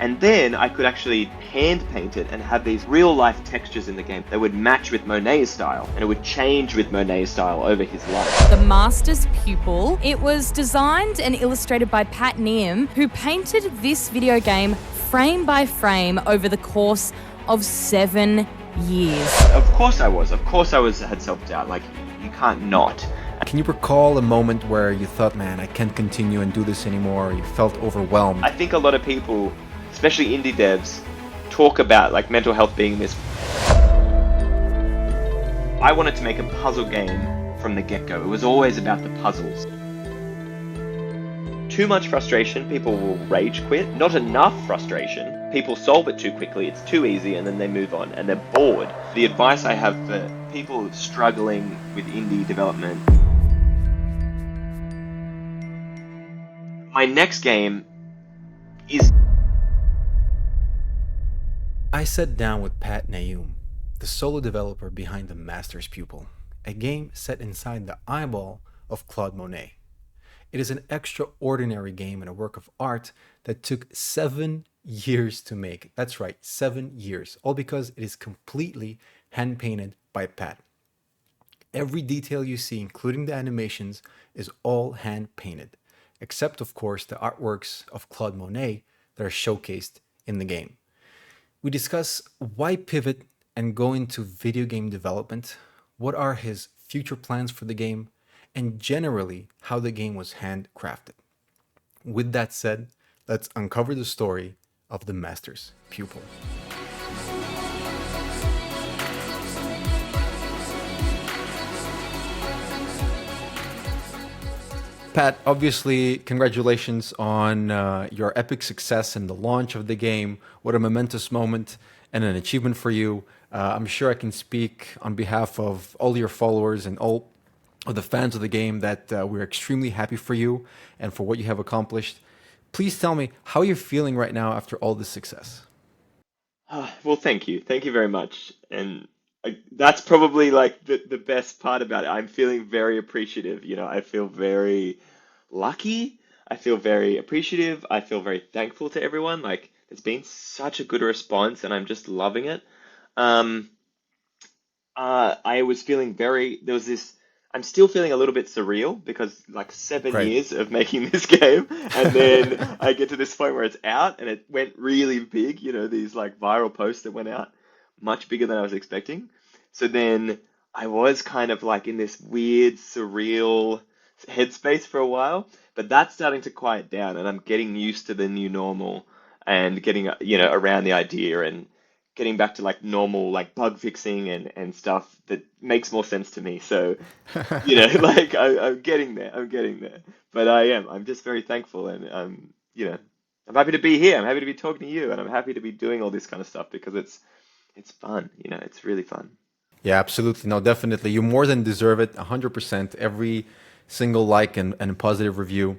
And then I could actually hand paint it and have these real life textures in the game that would match with Monet's style, and it would change with Monet's style over his life. The Master's Pupil. It was designed and illustrated by Pat Naoum, who painted this video game frame by frame over the course of 7 years. Of course I was. Had self-doubt. Like, you can't not. Can you recall a moment where you thought, man, I can't continue and do this anymore, or you felt overwhelmed? I think a lot of people, especially indie devs, talk about like mental health being this. I wanted to make a puzzle game from the get-go. It was always about the puzzles. Too much frustration, people will rage quit. Not enough frustration, people solve it too quickly, it's too easy, and then they move on, and they're bored. The advice I have for people struggling with indie development: my next game is... I sat down with Pat Naoum, the solo developer behind The Master's Pupil, a game set inside the eyeball of Claude Monet. It is an extraordinary game and a work of art that took 7 years to make. That's right, 7 years, all because it is completely hand-painted by Pat. Every detail you see, including the animations, is all hand-painted, except of course the artworks of Claude Monet that are showcased in the game. We discuss why pivot and go into video game development, what are his future plans for the game, and generally how the game was handcrafted. With that said, let's uncover the story of The Master's Pupil. Pat, obviously, congratulations on your epic success and the launch of the game. What a momentous moment and an achievement for you. I'm sure I can speak on behalf of all your followers and all of the fans of the game that we're extremely happy for you and for what you have accomplished. Please tell me how you're feeling right now after all this success. Well, thank you. Thank you very much. And that's probably like the best part about it. I'm feeling very appreciative. You know, I feel very lucky. I feel very appreciative. I feel very thankful to everyone. Like, it's been such a good response and I'm just loving it. I was feeling I'm still feeling a little bit surreal because like 7 Right. years of making this game, and then I get to this point where it's out and it went really big, you know, these like viral posts that went out, much bigger than I was expecting. So then I was kind of like in this weird, surreal headspace for a while, but that's starting to quiet down and I'm getting used to the new normal and getting, you know, around the idea and getting back to like normal like bug fixing and stuff that makes more sense to me. So, you know, like I'm getting there. But I'm just very thankful and you know, I'm happy to be here. I'm happy to be talking to you and I'm happy to be doing all this kind of stuff because it's fun, you know, it's really fun. Yeah, absolutely. No, definitely. You more than deserve it, 100%. Every single like and positive review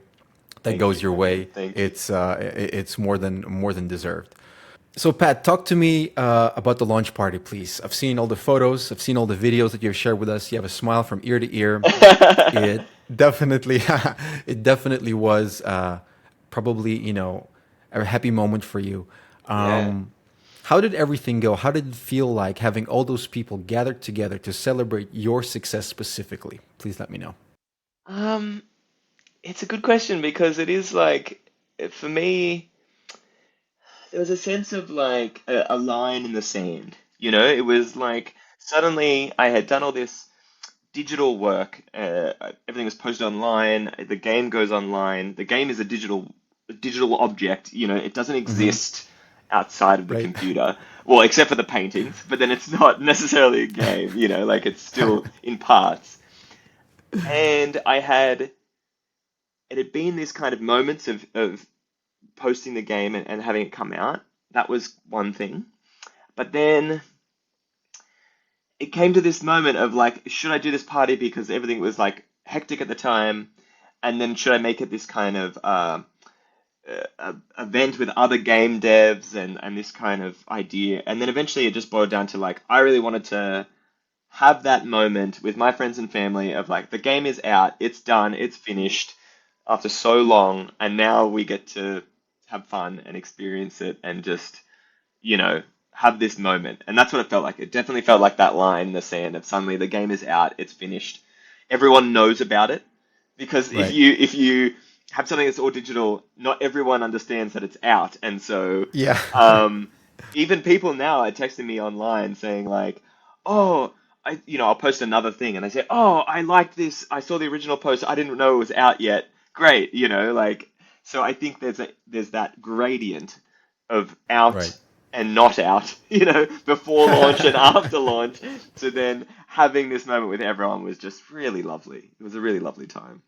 that Thank goes you. your way, Thank you. it's more than deserved. So Pat, talk to me about the launch party, please. I've seen all the photos, I've seen all the videos that you've shared with us. You have a smile from ear to ear. It definitely, it definitely was probably, you know, a happy moment for you. Yeah. How did everything go? How did it feel like having all those people gathered together to celebrate your success specifically? Please let me know. It's a good question because it is like, for me, there was a sense of like a line in the sand. You know, it was like suddenly I had done all this digital work. Everything was posted online. The game goes online. The game is a digital object. You know, it doesn't exist outside of the Right. computer. Well, except for the paintings. But then it's not necessarily a game. You know, like it's still in parts. And it had been these kind of moments of posting the game and having it come out. That was one thing. But then it came to this moment of like, should I do this party because everything was like hectic at the time? And then should I make it this kind of event with other game devs and this kind of idea? And then eventually it just boiled down to like, I really wanted to have that moment with my friends and family of like, the game is out, it's done, it's finished after so long, and now we get to have fun and experience it and just, you know, have this moment. And that's what it felt like. It definitely felt like that line in the sand of suddenly the game is out, it's finished. Everyone knows about it because if Right. you have something that's all digital, not everyone understands that it's out. And so Yeah. um, even people now are texting me online saying like, "Oh, I'll post another thing and I say, "Oh, I liked this. I saw the original post. I didn't know it was out yet. Great." Like so I think there's that gradient of out Right. and not out, before launch and after launch. So then having this moment with everyone was just really lovely. It was a really lovely time.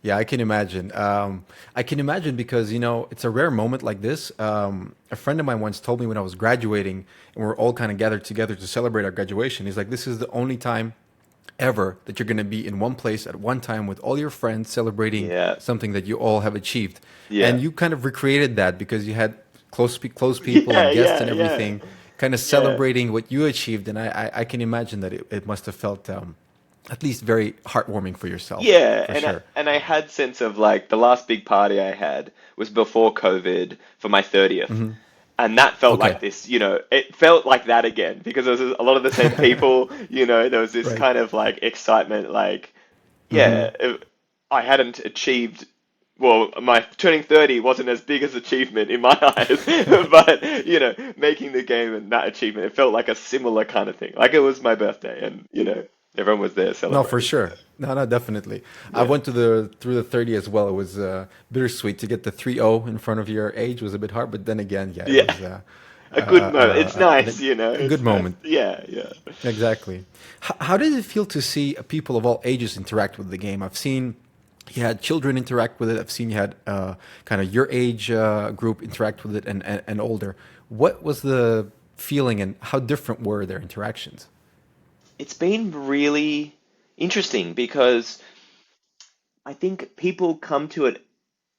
Yeah, I can imagine. I can imagine because it's a rare moment like this. A friend of mine once told me when I was graduating, and we're all kind of gathered together to celebrate our graduation. He's like, "This is the only time ever that you're going to be in one place at one time with all your friends celebrating Yeah. something that you all have achieved." Yeah. And you kind of recreated that because you had close people Yeah, and guests yeah, and yeah. everything, kind of Yeah. celebrating what you achieved. And I can imagine that it must have felt at least very heartwarming for yourself, Yeah, for and I, sure. and I had sense of like the last big party I had was before COVID for my 30th. And that felt like Okay. this, it felt like that again because there was a lot of the same people, there was this Right. kind of like excitement, like, yeah, I hadn't achieved, well, my turning 30 wasn't as big as achievement in my eyes, but, making the game and that achievement, it felt like a similar kind of thing. Like it was my birthday and, everyone was there No, for celebrating. sure. No, no, definitely. I Yeah. went through the 30 as well. It was bittersweet to get the 30 in front of your age was a bit hard, but then again, yeah, it Yeah. was A good moment. It's nice, a good it's nice. moment. Yeah, yeah. Exactly. How did it feel to see people of all ages interact with the game? I've seen you had children interact with it. I've seen you had kind of your age group interact with it and older. What was the feeling and how different were their interactions? It's been really interesting because I think people come to it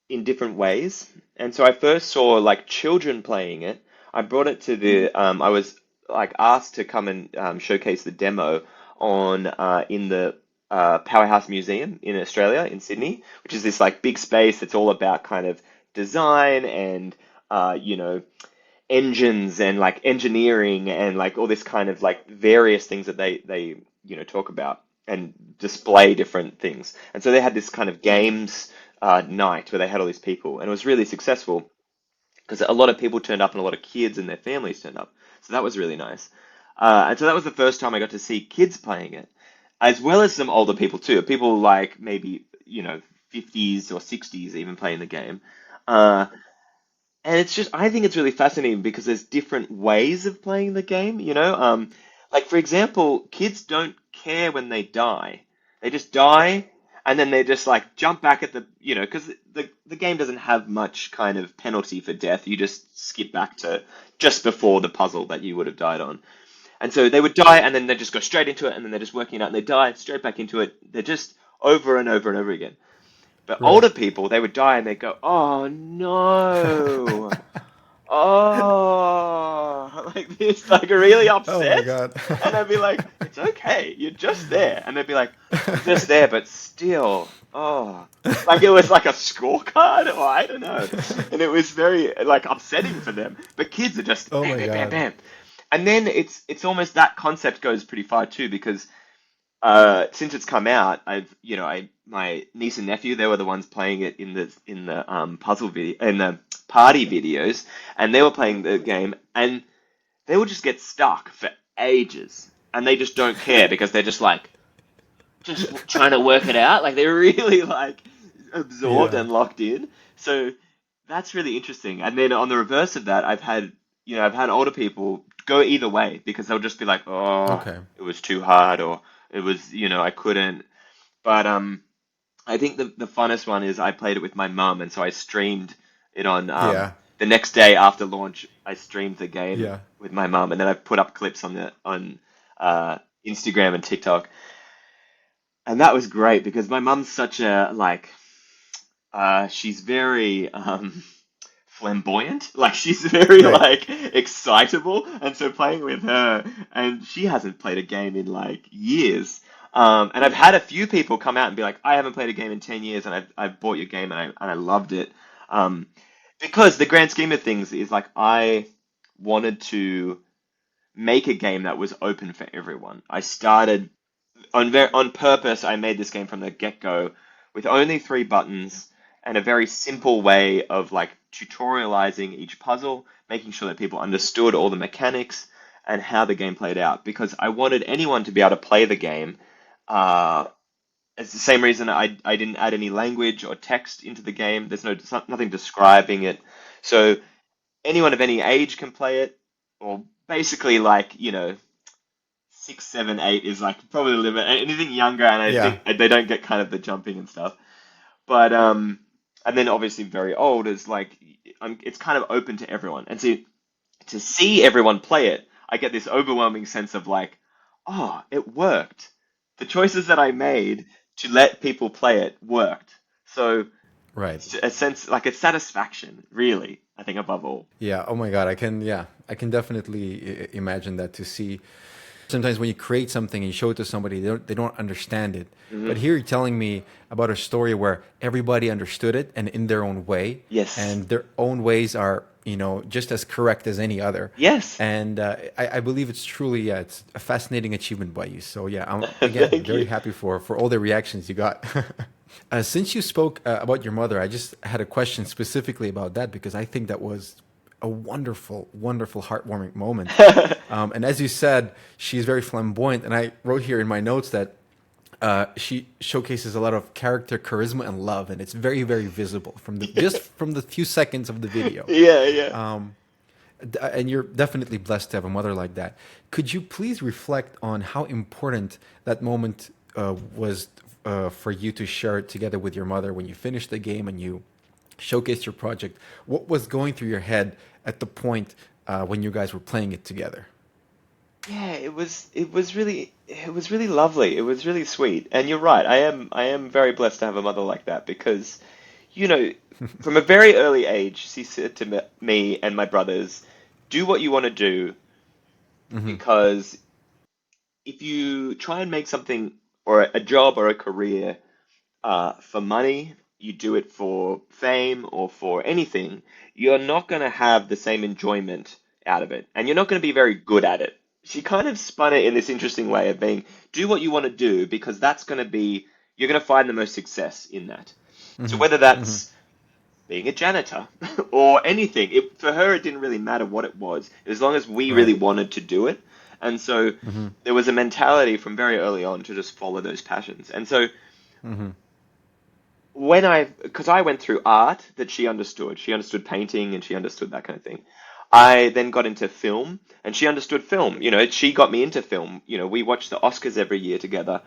in different ways. And so I first saw like children playing it. I brought it to I was like asked to come and showcase the demo on in the Powerhouse Museum in Australia, in Sydney, which is this like big space that's all about kind of design and, uh, you know, engines and like engineering and like all this kind of like various things that they talk about and display different things. And so they had this kind of games night where they had all these people, and it was really successful because a lot of people turned up and a lot of kids and their families turned up. So that was really nice. And so that was the first time I got to see kids playing it, as well as some older people too. People like maybe 50s or 60s even playing the game. Uh, and it's just, I think it's really fascinating because there's different ways of playing the game, Like, for example, kids don't care when they die. They just die, and then they just, like, jump back at because the game doesn't have much kind of penalty for death. You just skip back to just before the puzzle that you would have died on. And so they would die, and then they just go straight into it, and then they're just working it out, and they die straight back into it. They're just over and over and over again. But Right. older people, they would die and they'd go, "Oh no, oh," like this, like really Oh my upset. God. And I'd be like, "It's okay, you're just there." And they'd be like, "I'm just there, but still, oh." Like it was like a scorecard, or I don't know. And it was very like upsetting for them. But kids are just Oh bam, my bam, bam, God. bam. And then it's almost that concept goes pretty far too, because since it's come out, my niece and nephew, they were the ones playing it in the puzzle video in the party videos, and they were playing the game, and they would just get stuck for ages, and they just don't care because they're just like just trying to work it out, like they're really like absorbed Yeah. and locked in. So that's really interesting. And then on the reverse of that, I've had older people go either way because they'll just be like, "Oh, Okay. it was too hard," or "It was, I couldn't." But I think the funnest one is I played it with my mum, and so I streamed it on Yeah. the next day after launch. I streamed the game Yeah. with my mum, and then I put up clips on Instagram and TikTok, and that was great because my mum's such a like she's very flamboyant. Like she's very Right. like excitable, and so playing with her, and she hasn't played a game in like years. And I've had a few people come out and be like, "I haven't played a game in 10 years, and I've bought your game and I loved it." Um, because the grand scheme of things is like I wanted to make a game that was open for everyone. I started on purpose. I made this game from the get-go with only three buttons and a very simple way of like tutorializing each puzzle, making sure that people understood all the mechanics and how the game played out. Because I wanted anyone to be able to play the game. It's the same reason I didn't add any language or text into the game. There's nothing describing it. So anyone of any age can play it, or basically like, 6, 7, 8 is like probably the limit. Anything younger, and I Yeah. think they don't get kind of the jumping and stuff. But and then obviously very old is like it's kind of open to everyone. And so to see everyone play it, I get this overwhelming sense of like, oh, it worked. The choices that I made to let people play it worked. So Right. it's a sense like it's satisfaction, really, I think above all. Yeah. Oh my God. I can definitely imagine that to see. Sometimes when you create something and you show it to somebody, they don't understand it. But Hmm. here you're telling me about a story where everybody understood it and in their own way, Yes. and their own ways are, just as correct as any other. Yes. And I believe it's truly, yeah, it's a fascinating achievement by you. So yeah, I'm again Thank very you. happy for all the reactions you got. Since you spoke about your mother, I just had a question specifically about that because I think that was a wonderful, wonderful, heartwarming moment. And as you said, she's very flamboyant. And I wrote here in my notes that she showcases a lot of character, charisma, and love, and it's very, very visible from the just from the few seconds of the video. Yeah, yeah. And you're definitely blessed to have a mother like that. Could you please reflect on how important that moment was for you to share it together with your mother when you finished the game and you showcased your project? What was going through your head at the point when you guys were playing it together? Yeah, it was really lovely. It was really sweet. And you're right. I am very blessed to have a mother like that because, you know, from a very early age, she said to me and my brothers, do what you want to do Hmm. because if you try and make something or a job or a career for money, you do it for fame or for anything, you're not going to have the same enjoyment out of it, and you're not going to be very good at it. She kind of spun it in this interesting way of being, do what you want to do because that's going to be, you're going to find the most success in that. So Hmm. whether Hmm. that's being a janitor or anything, for her, it didn't really matter what it was, as long as we really Right. wanted to do it. And so Hmm. there was a mentality from very early on to just follow those passions. And so Hmm. because I went through art that she understood painting and she understood that kind of thing. I then got into film and she understood film. She got me into film. We watch the Oscars every year together.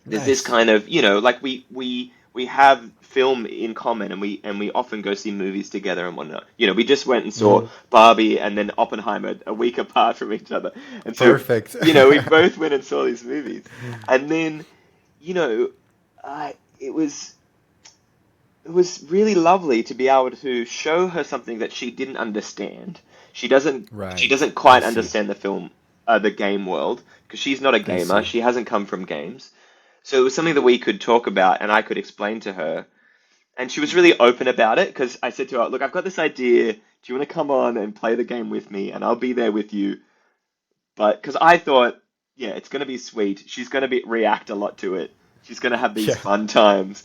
There's this Nice. kind of, like we have film in common, and we often go see movies together and whatnot. We just went and saw Hmm. Barbie and then Oppenheimer a week apart from each other. And so, Perfect. we both went and saw these movies. And then, you know, I it was really lovely to be able to show her something that she didn't understand. She Right. doesn't I quite see. understand the game world because she's not a I gamer. see. She hasn't come from games. So it was something that we could talk about and I could explain to her. And she was really open about it because I said to her, "Look, I've got this idea. Do you want to come on and play the game with me? And I'll be there with you." But because I thought, yeah, it's going to be sweet. She's going to react a lot to it. She's going to have these Yeah. fun times.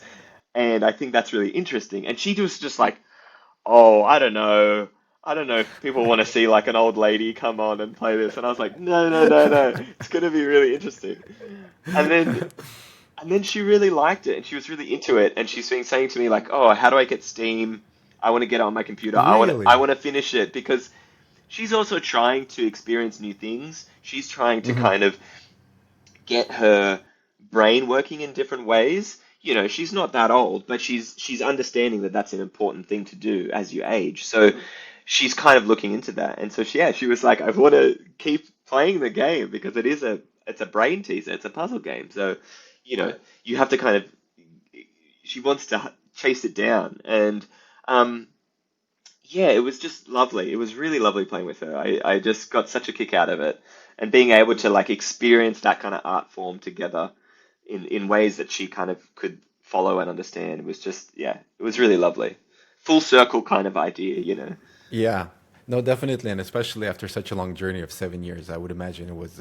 And I think that's really interesting. And she was just like, oh, I don't know. I don't know if people want to see like an old lady come on and play this. And I was like, no, no, no, no. It's going to be really interesting. And then and then she really liked it and she was really into it. And she's been saying to me like, oh, how do I get Steam? I want to get it on my computer. I Really? want to finish it because she's also trying to experience new things. She's trying to Hmm. kind of get her brain working in different ways. She's not that old, but she's understanding that that's an important thing to do as you age. So she's kind of looking into that. And so she was like, I want to keep playing the game because it's a brain teaser, it's a puzzle game. So, you have to kind of she wants to chase it down. And um yeah, it was just lovely. It was really lovely playing with her. I just got such a kick out of it. And being able to like experience that kind of art form together in ways that she kind of could follow and understand was just, yeah, it was really lovely. full circle kind of idea, you know. Yeah, no, definitely, and especially after such a long journey of 7 years, I would imagine it was,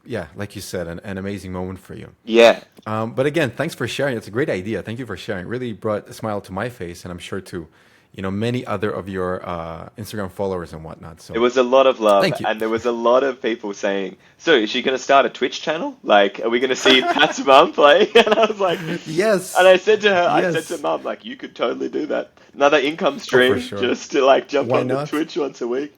yeah, like you said, an amazing moment for you. Yeah. But again, thanks for sharing. It's a great idea. Thank you for sharing. It really brought a smile to my face, and I'm sure to, many other of your Instagram followers and whatnot. It So, was a lot of love, thank you. and there was a lot of people saying, "So, is she going to start a Twitch channel? Like, are we going to see Pat's mum play?" And I was like, and Yes, I said to her, I said to yes. mum, like, you could totally do that. Another income Oh, for stream, sure. just to like jump Why on the not? Twitch once a week.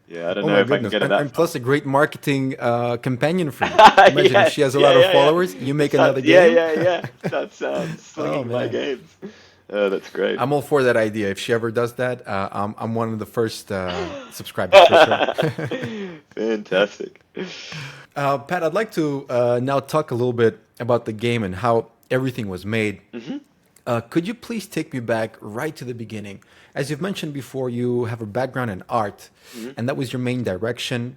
Yeah, I don't Oh know my if I can goodness. get it that And far. plus a great marketing companion for you. Imagine if Yeah, she has a yeah, lot of yeah, yeah. followers, you make Start, another yeah, game. yeah, yeah. Start Oh slinging my man. games. Oh, that's great. I'm all for that idea. If she ever does that, I'm one of the first subscribers for sure. Fantastic. Pat, I'd like to now talk a little bit about the game and how everything was made. Hmm. Could you please take me back right to the beginning? As you've mentioned before, you have a background in art, Hmm. and that was your main direction.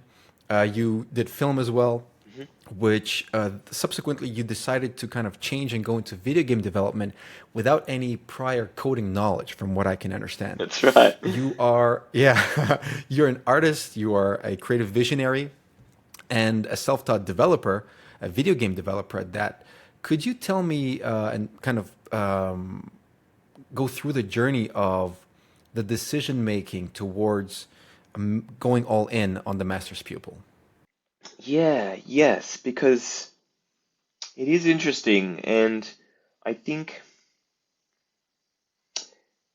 You did film as well, Hmm. which subsequently you decided to kind of change and go into video game development without any prior coding knowledge, from what I can understand. That's right. You are, yeah, you're an artist, you are a creative visionary, and a self-taught developer, a video game developer at that. Could you tell me and kind of go through the journey of the decision making towards going all in on the master's pupil? Yeah, yes, because it is interesting, and I think,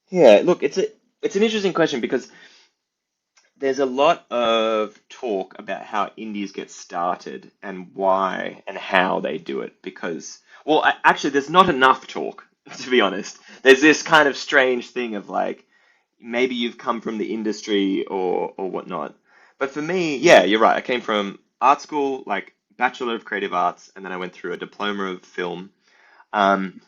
yeah, look, it's an interesting question because there's a lot of talk about how indies get started and why and how they do it because, well, actually, there's not enough talk, to be honest. There's this kind of strange thing of like, maybe you've come from the industry or whatnot. But for me, yeah, you're right. I came from art school, like Bachelor of Creative Arts, and then I went through a diploma of film. Um,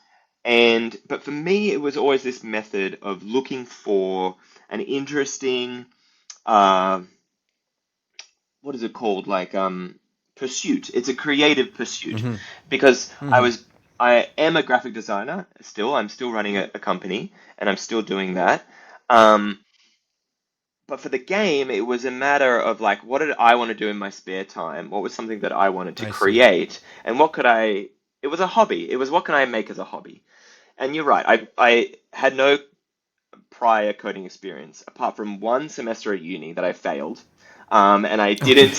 but for me, it was always this method of looking for an interesting uh, what is it called? Like pursuit. It's a creative pursuit Mm-hmm. because Mm-hmm. I am a graphic designer still. I'm still running a company and I'm still doing that. Um, but for the game, it was a matter of like, what did I want to do in my spare time? What was something that I wanted to I see. create? And what could I, it was a hobby. It was what can I make as a hobby? And you're right. I had no prior coding experience apart from one semester at uni that I failed. And I Okay. didn't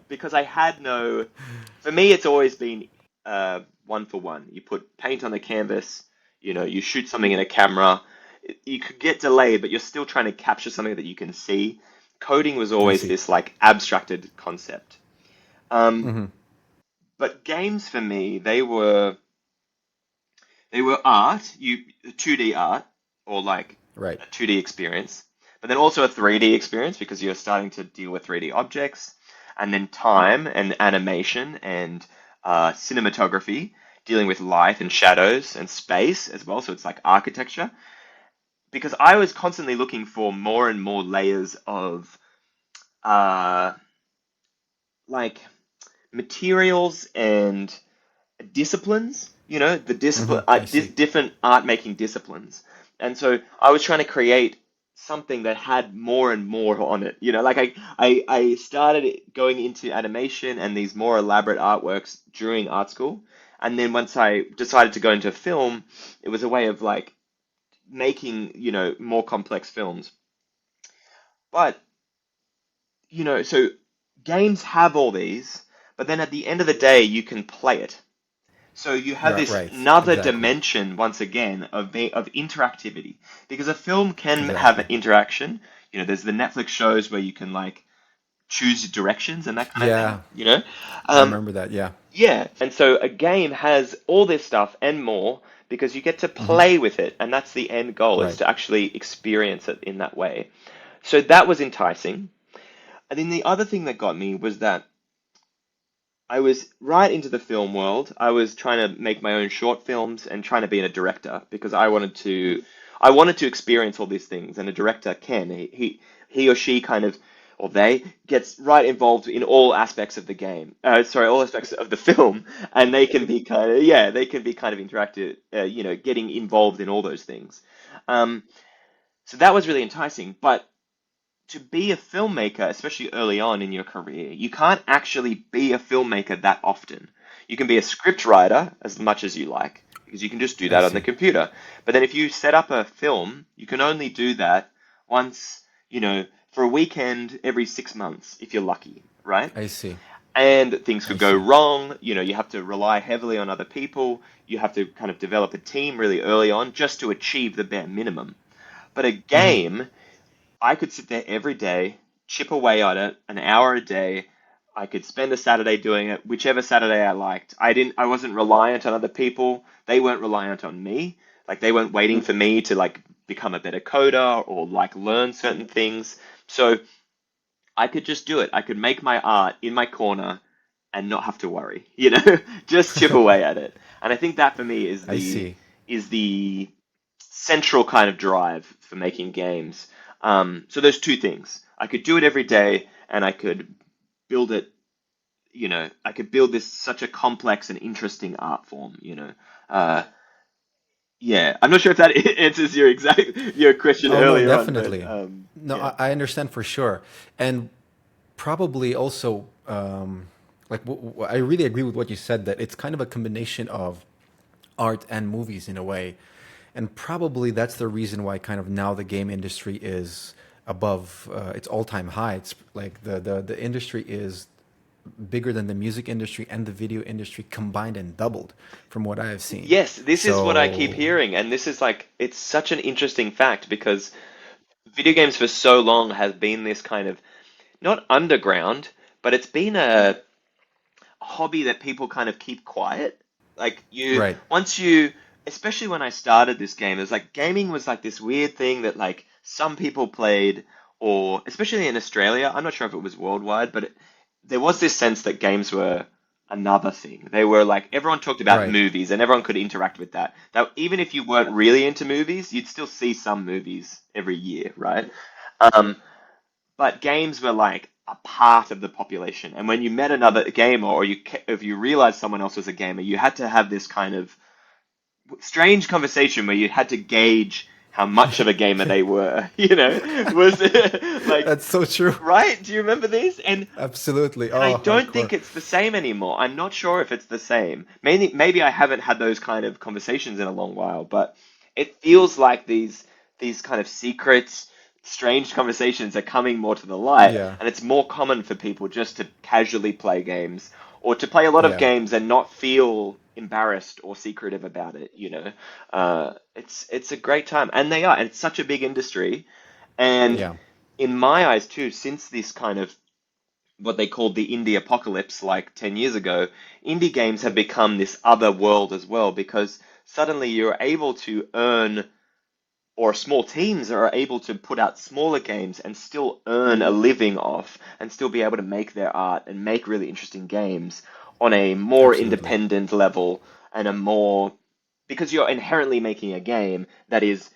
because I had no. For me, it's always been one for one. You put paint on the canvas, you shoot something in a camera. You could get delayed, but you're still trying to capture something that you can see. Coding was I always see. this like abstracted concept. Um, Mm-hmm. but games for me, they were art, 2D art, or like Right. a 2D experience, but then also a 3D experience because you're starting to deal with 3D objects, and then time and animation and cinematography, dealing with light and shadows and space as well. So it's like architecture. Because I was constantly looking for more and more layers of uh, like materials and disciplines, the discipline, Mm-hmm. I see. different art making disciplines. And so I was trying to create something that had more and more on it. Like I started going into animation and these more elaborate artworks during art school. And then once I decided to go into film, it was a way of like making, more complex films. But, so games have all these, but then at the end of the day, you can play it. So you have Right. this Right. another Exactly. dimension once again of interactivity because a film can have an Exactly. interaction. There's the Netflix shows where you can like choose directions and that kind of thing. Yeah. I Um, remember that. Yeah. yeah, and so a game has all this stuff and more because you get to Mm-hmm. play with it, and that's the end goal is Right. to actually experience it in that way. So that was enticing. And then the other thing that got me was that I was right into the film world. I was trying to make my own short films and trying to be a director because I wanted to experience all these things, and a director can he or she kind of, or they gets right involved in all aspects of the game. Sorry, all aspects of the film, and they can be kind of yeah, they can be kind of interactive. Getting involved in all those things. Um, so that was really enticing, but to be a filmmaker, especially early on in your career, you can't actually be a filmmaker that often. You can be a script writer as much as you like, because you can just do I that on the see. computer. But then if you set up a film, you can only do that once, for a weekend every 6 months, if you're lucky, right? I see. And things I could go see. wrong. You have to rely heavily on other people. You have to kind of develop a team really early on just to achieve the bare minimum. But a Hmm. game, I could sit there every day, chip away at it, an hour a day. I could spend a Saturday doing it, whichever Saturday I liked. I wasn't reliant on other people. They weren't reliant on me. Like they weren't waiting for me to like become a better coder or like learn certain things. So I could just do it. I could make my art in my corner and not have to worry, just chip away at it. And I think that for me is I the see. is the central kind of drive for making games. So those two things. I could do it every day and I could build it, I could build this such a complex and interesting art form. Uh, yeah, I'm not sure if that answers your question Oh no, earlier on, but definitely. No, yeah. I understand for sure, and probably also like I really agree with what you said that it's kind of a combination of art and movies in a way, and probably that's the reason why kind of now the game industry is above its all-time high. It's like the industry is bigger than the music industry and the video industry combined and doubled from what I have seen. Yes, this is what I keep So hearing, and this is like it's such an interesting fact because video games for so long has been this kind of not underground, but it's been a hobby that people kind of keep quiet. Like right, once you, especially when I started this game, it was like gaming was like this weird thing that like some people played, or especially in Australia, I'm not sure if it was worldwide, but there was this sense that games were another thing. They were like everyone talked about right, movies and everyone could interact with that. That even if you weren't really into movies, you'd still see some movies every year, right? Um, but games were like a part of the population. And when you met another gamer, or if you realized someone else was a gamer, you had to have this kind of strange conversation where you had to gauge how much of a gamer they were. Was it like that's so true. right? Do you remember these? Absolutely. And I Oh, don't think hardcore. it's the same anymore. I'm not sure if it's the same. Maybe I haven't had those kind of conversations in a long while, but it feels like these kind of secrets, strange conversations are coming more to the light, Yeah, and it's more common for people just to casually play games or to play a lot of yeah, games and not feel embarrassed or secretive about it. It's a great time, and they are, and it's such a big industry, and yeah. in my eyes too, since this kind of what they called the indie apocalypse like 10 years ago, indie games have become this other world as well because suddenly you're able to earn, or small teams are able to put out smaller games and still earn a living off and still be able to make their art and make really interesting games on a more Absolutely. independent level and a more, because you're inherently making a game that is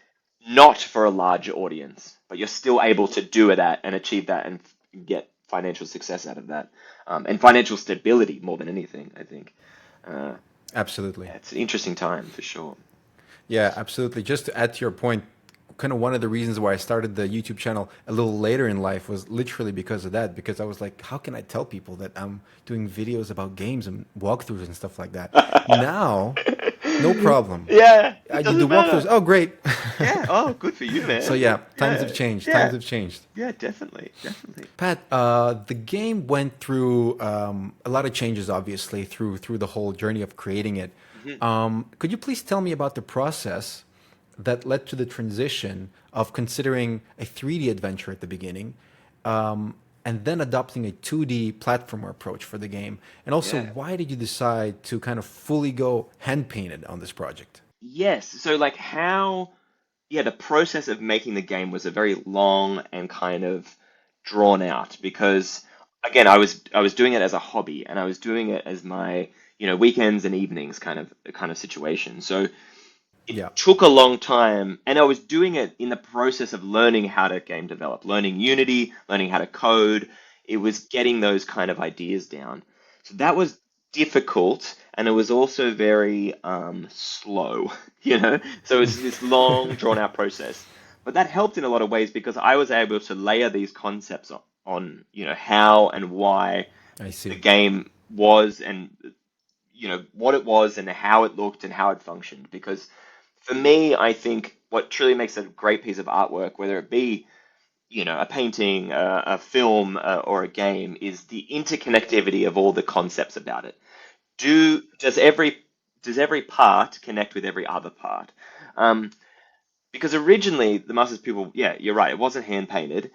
not for a large audience, but you're still able to do it at and achieve that and get financial success out of that, and financial stability more than anything, I think. Uh, Absolutely. yeah, it's an interesting time for sure. Yeah, absolutely. Just to add to your point, kind of one of the reasons why I started the YouTube channel a little later in life was literally because of that. Because I was like, how can I tell people that I'm doing videos about games and walkthroughs and stuff like that? Now, no problem. Yeah, I it do the doesn't walkthroughs. matter. Oh, great. Yeah. Oh, good for you, So man. yeah, times have Yeah. changed. Times Yeah. have changed. Yeah. Definitely. Definitely. Pat, the game went through a lot of changes, obviously, through the whole journey of creating it. Mhm. Could you please tell me about the process that led to the transition of considering a 3D adventure at the beginning, and then adopting a 2D platformer approach for the game? And also, Yeah. why did you decide to kind of fully go hand painted on this project? Yes. So, like, yeah, the process of making the game was a very long and kind of drawn out because, again, I was doing it as a hobby and I was doing it as my, weekends and evenings kind of situation. So Yeah. It took a long time, and I was doing it in the process of learning how to game develop, learning Unity, learning how to code. It was getting those kind of ideas down. So that was difficult, and it was also very slow, you know? So it was this long, drawn out process. But that helped in a lot of ways because I was able to layer these concepts on, how and why I the see. game was and what it was and how it looked and how it functioned. Because for me, I think what truly makes a great piece of artwork, whether it be a painting, a film, or a game, is the interconnectivity of all the concepts about it. Does every part connect with every other part? Um, because originally the Master's Pupil, yeah, you're right, it wasn't hand painted.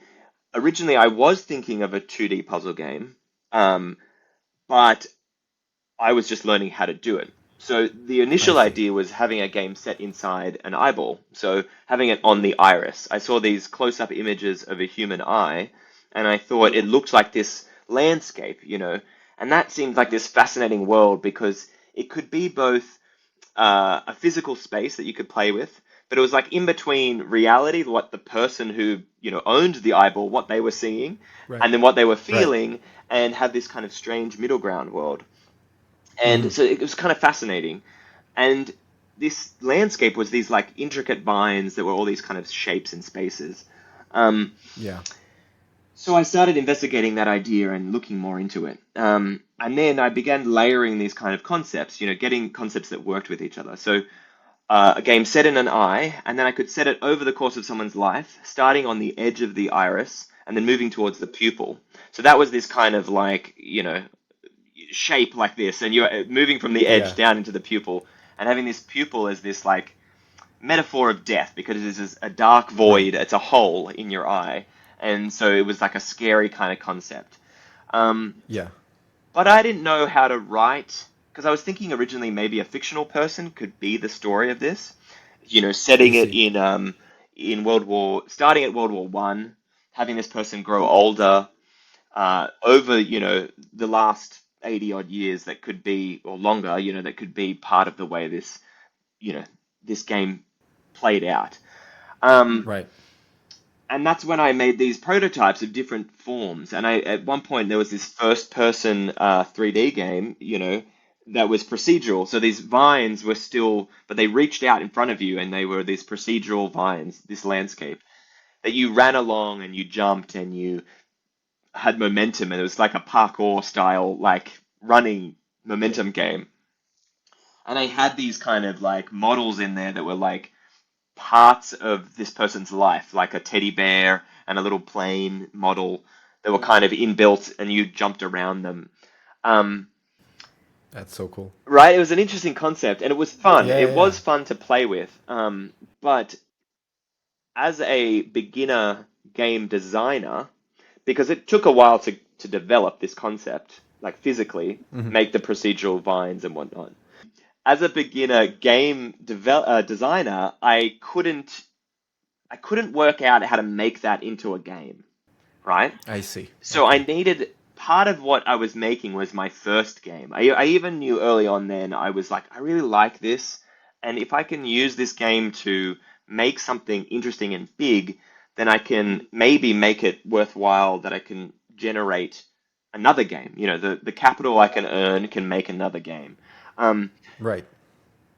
Originally, I was thinking of a 2D puzzle game, um, but I was just learning how to do it. So the I initial see. idea was having a game set inside an eyeball. So having it on the iris. I saw these close-up images of a human eye, and I thought it looked like this landscape, and that seemed like this fascinating world because it could be both a physical space that you could play with, but it was like in between reality, what the person who, owned the eyeball, what they were seeing, Right. and then what they were Right. feeling, and have this kind of strange middle ground world. Hmm. And so it was kind of fascinating. And this landscape was these like intricate vines that were all these kind of shapes and spaces. Um, Yeah. so I started investigating that idea and looking more into it. And then I began layering these kind of concepts, getting concepts that worked with each other. So a game set in an eye, and then I could set it over the course of someone's life, starting on the edge of the iris and then moving towards the pupil. So that was this kind of like, shape like this, and you're moving from the edge Yeah. down into the pupil, and having this pupil as this like metaphor of death because it is a dark Right. void, it's a hole in your eye, and so it was like a scary kind of concept. Um, Yeah. but I didn't know how to write because I was thinking originally maybe a fictional person could be the story of this, I setting it see. in starting at World War I, having this person grow older over, the last 80 odd years that could be, or longer, that could be part of the way you know, this game played out. Um, Right. and that's when I made these prototypes of different forms. And at one point, there was this first person 3D game, that was procedural. So these vines were still, but they reached out in front of you and they were these procedural vines, this landscape that you ran along and you jumped and you had momentum, and it was like a parkour style, like running momentum game. And I had these kind of like models in there that were like parts of this person's life, like a teddy bear and a little plane model that were kind of inbuilt, and you jumped around them. Um, That's so cool. right? It was an interesting concept, and it was fun. Yeah. It Yeah. was Yeah. fun to play with. But as a beginner game designer, because it took a while to develop this concept, like physically, Hmm. make the procedural vines and whatnot. As a beginner game designer, I couldn't work out how to make that into a game, right? I see. So I Okay. needed part of what I was making was my first game. I even knew early on then I was like, I really like this, and if I can use this game to make something interesting and big, then I can maybe make it worthwhile that I can generate another game. The capital I can earn can make another game. Um, Right.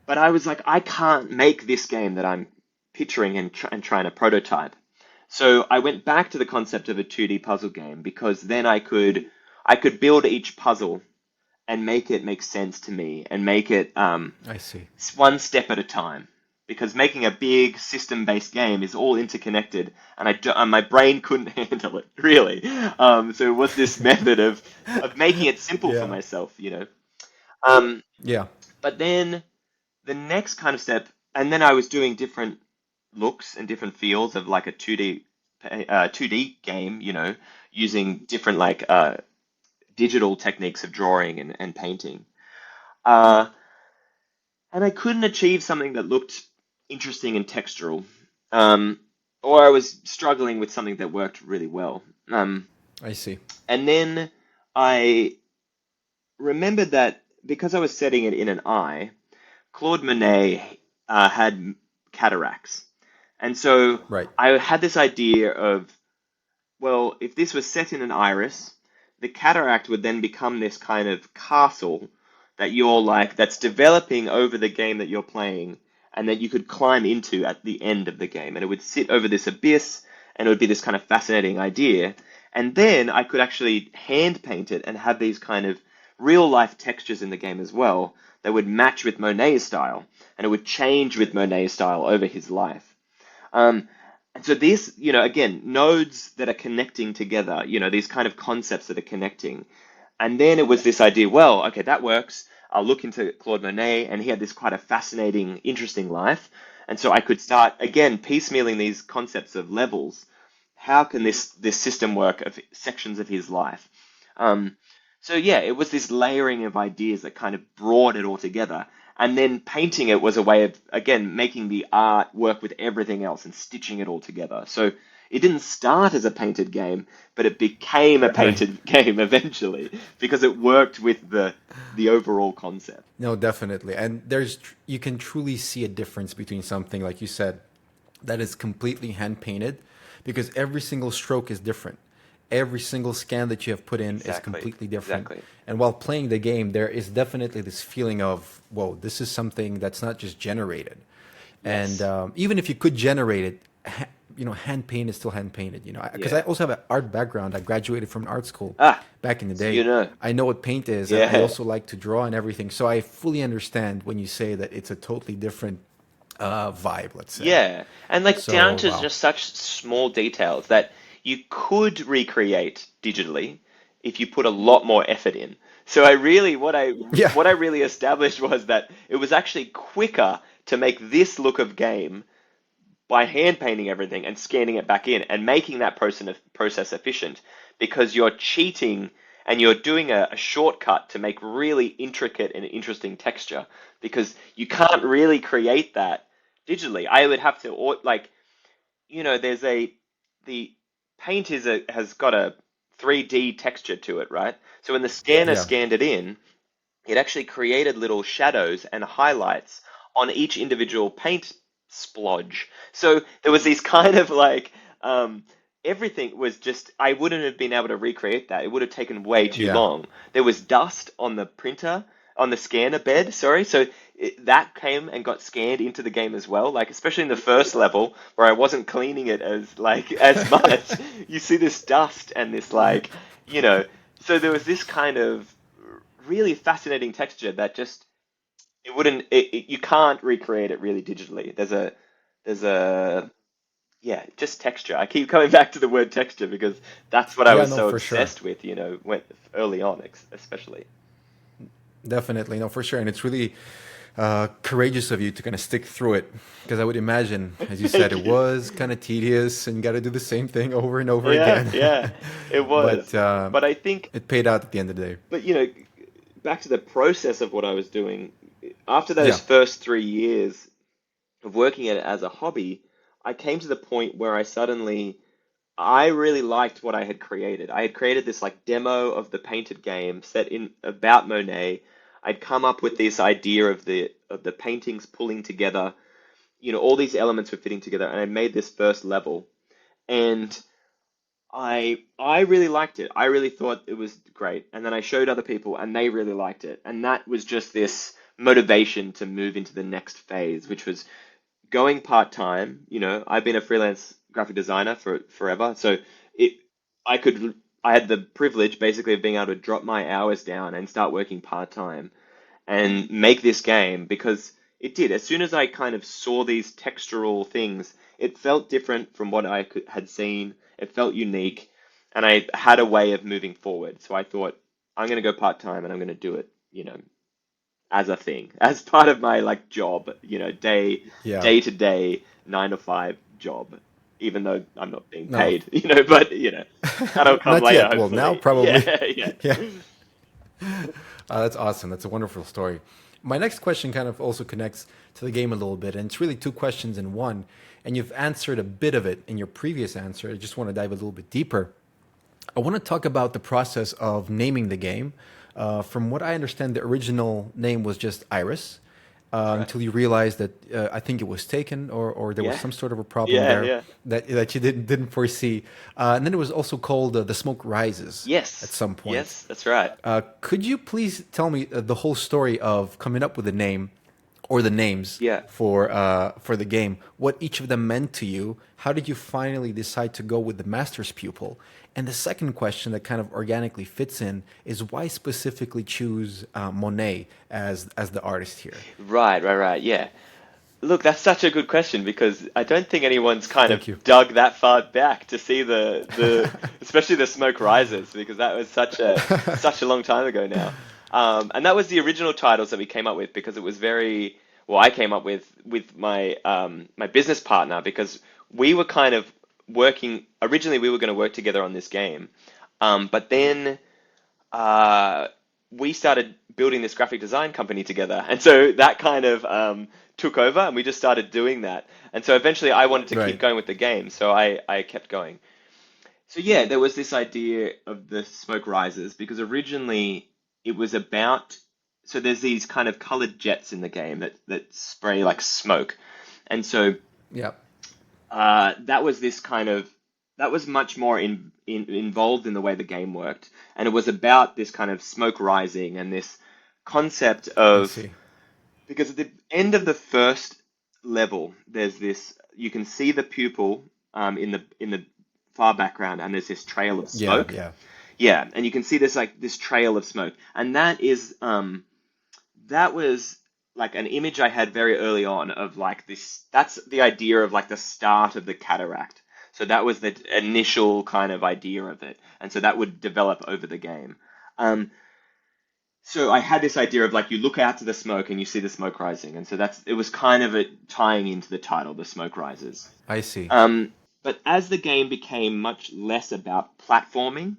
but I was like, I can't make this game that I'm picturing and trying to prototype. So I went back to the concept of a 2D puzzle game because then I could build each puzzle and make it make sense to me and make it I see. one step at a time. Because making a big system-based game is all interconnected, and my brain couldn't handle it really. So it was this method of making it simple for Yeah. myself. Um, Yeah. but then the next kind of step, and then I was doing different looks and different feels of like a 2D game, using different like digital techniques of drawing and painting. Uh, and I couldn't achieve something that looked interesting and textural. Um, or I was struggling with something that worked really well. I see. And then I remembered that because I was setting it in an eye, Claude Monet had cataracts. And so Right. I had this idea of, well, if this was set in an iris, the cataract would then become this kind of castle that you're like, that's developing over the game that you're playing, and that you could climb into at the end of the game. And it would sit over this abyss, and it would be this kind of fascinating idea. And then I could actually hand paint it and have these kind of real life textures in the game as well that would match with Monet's style, and it would change with Monet's style over his life. And so these, again, nodes that are connecting together, these kind of concepts that are connecting. And then it was this idea, well, okay, that works. I'll look into Claude Monet, and he had this quite a fascinating, interesting life. And so I could start, again, piecemealing these concepts of levels. How can this system work of sections of his life? So yeah, it was this layering of ideas that kind of brought it all together. And then painting it was a way of, again, making the art work with everything else and stitching it all together. So it didn't start as a painted game, but it became a Right. painted game eventually because it worked with the overall concept. No, definitely. And you can truly see a difference between something, like you said, that is completely hand painted, because every single stroke is different. Every single scan that you have put in is Exactly. completely different. Exactly. And while playing the game, there is definitely this feeling of, whoa, this is something that's not just generated. And Yes. even if you could generate it, hand paint is still hand painted. Because Yeah. I also have an art background. I graduated from an art school Ah, back in the so day. I know what paint is, and I Yeah. also like to draw and everything. So I fully understand when you say that it's a totally different vibe, let's say. Yeah, and like down So, to wow. just such small details that you could recreate digitally if you put a lot more effort in. So I really, Yeah. what I really established was that it was actually quicker to make this look of game by hand painting everything and scanning it back in and making that process efficient because you're cheating and you're doing a shortcut to make really intricate and interesting texture because you can't really create that digitally. I would have to like there's the paint has got a 3D texture to it, right? So when the scanner Yeah. scanned it in, it actually created little shadows and highlights on each individual paint splodge. So there was these kind of like everything was just I wouldn't have been able to recreate that. It would have taken way too Yeah. long. There was dust on the printer, on the scanner bed, sorry. So that came and got scanned into the game as well. Like especially in the first level where I wasn't cleaning it as much. You see this dust and this so there was this kind of really fascinating texture that just it wouldn't you can't recreate it really digitally. There's a yeah, just texture. I keep coming back to the word texture because that's what I Yeah, was no, so for sure. obsessed with, when early on especially. Definitely. No, for sure. And it's really courageous of you to kind of stick through it. Because I would imagine, as you said, Thank it you. was kind of tedious and you got to do the same thing over and over Yeah, again. yeah, it But was. But I think it paid out at the end of the day. but back to the process of what I was doing after those Yeah. first 3 years of working at it as a hobby, I came to the point where I really liked what I had created. I had created this like demo of the painted game set in about Monet. I'd come up with this idea of the paintings pulling together. All these elements were fitting together, and I made this first level. And I really liked it. I really thought it was great. And then I showed other people, and they really liked it. And that was just this motivation to move into the next phase, which was going part time. I've been a freelance graphic designer for forever, so it I could I had the privilege basically of being able to drop my hours down and start working part time and make this game because it did. As soon as I kind of saw these textural things, it felt different from what had seen. It felt unique, and I had a way of moving forward. So I thought I'm going to go part time and I'm going to do it, as a thing, as part of my like job, Yeah. day to day 9 to 5 job, even though I'm not being No. paid, but that'll come Not later, yet. Well, now hopefully. probably. Yeah, yeah. Yeah. That's awesome. That's a wonderful story. My next question kind of also connects to the game a little bit, and it's really two questions in one. And you've answered a bit of it in your previous answer. I just want to dive a little bit deeper. I want to talk about the process of naming the game. From what I understand, the original name was just Iris. right. until you realized that I think it was taken, or there was Yeah, some sort of a problem yeah, there yeah. that you didn't foresee. And then it was also called The Smoke Rises at Yes, some point. yes, that's right. Could you please tell me the whole story of coming up with the name or the names Yeah. for the game? What each of them meant to you? How did you finally decide to go with the Master's Pupil? And the second question that kind of organically fits in is why specifically choose Monet as the artist here? Right, right, right. Yeah. Look, that's such a good question because I don't think anyone's kind of Thank you. dug that far back to see the especially the smoke rises because that was such a long time ago now. And that was the original titles that we came up with because it was very well, I came up with my my business partner because we were kind of working originally we were going to work together on this game. But then uh, we started building this graphic design company together. And so that kind of took over and we just started doing that. And so eventually I wanted to keep Right. going with the game. So I kept going. So yeah, there was this idea of the smoke risers because originally it was about, so there's these kind of colored jets in the game that spray like smoke. And so Yeah. that was this kind of that was much more involved in the way the game worked, and it was about this kind of smoke rising and this concept I of see. because at the end of the first level, there's this you can see the pupil in the far background, and there's this trail of Yeah. smoke. Yeah. Yeah, and you can see this like this trail of smoke, and that was like an image I had very early on of like this. That's the idea of like the start of the cataract. So that was the initial kind of idea of it, and so that would develop over the game. Um, so I had this idea of like you look out to the smoke and you see the smoke rising, and so that's it was kind of it tying into the title, the smoke rises. I see. But as the game became much less about platforming,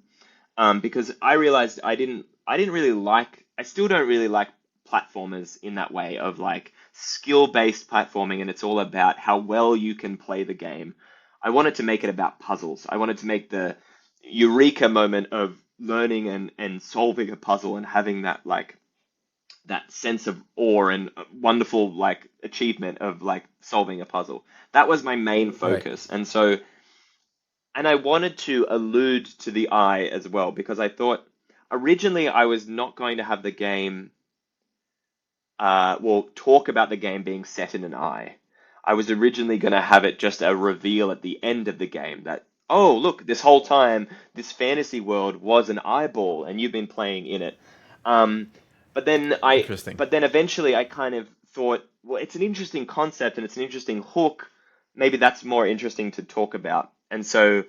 because I realized I didn't really like I still don't really like platformers in that way of like skill-based platforming and it's all about how well you can play the game. I wanted to make it about puzzles. I wanted to make the eureka moment of learning and solving a puzzle and having that like that sense of awe and wonderful like achievement of like solving a puzzle. That was my main Right. focus. And so and I wanted to allude to the eye as well because I thought originally I was not going to have the game, well, talk about the game being set in an eye. I was originally going to have it just a reveal at the end of the game that, oh, look, this whole time, this fantasy world was an eyeball and you've been playing in it. Um, but then Interesting. eventually I kind of thought, well, it's an interesting concept and it's an interesting hook. Maybe that's more interesting to talk about. And so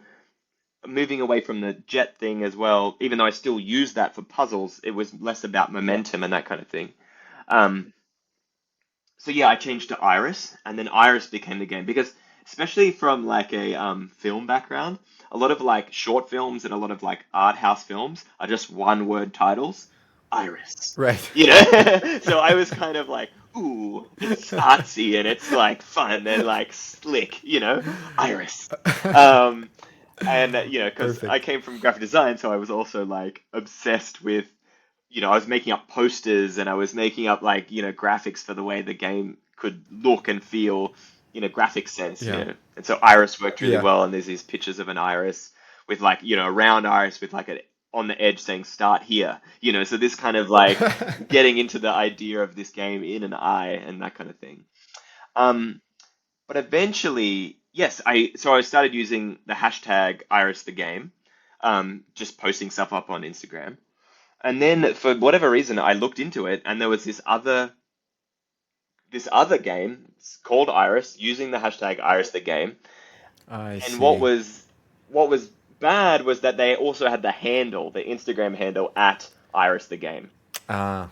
moving away from the jet thing as well, even though I still use that for puzzles, it was less about momentum and that kind of thing. Um, so yeah, I changed to Iris, and then Iris became the game because, especially from like a film background, a lot of like short films and a lot of like art house films are just one word titles. Iris, Right. you know. So I was kind of like, ooh, it's artsy and it's like fun and like slick, you know, Iris. Um, and you know, because I Perfect. came from graphic design, so I was also like obsessed with I was making up posters and I was making up like, graphics for the way the game could look and feel in a graphic sense, Yeah. And so Iris worked really Yeah. well. And there's these pictures of an iris with like, a round iris with like a on the edge saying start here, so this kind of like getting into the idea of this game in an eye and that kind of thing. Um, but eventually, yes, I started using the hashtag Iris the game, just posting stuff up on Instagram. And then for whatever reason, I looked into it, and there was this other game called Iris using the hashtag Iris the game. I And see. what was bad was that they also had the handle, the Instagram handle at Iris the game. Uh,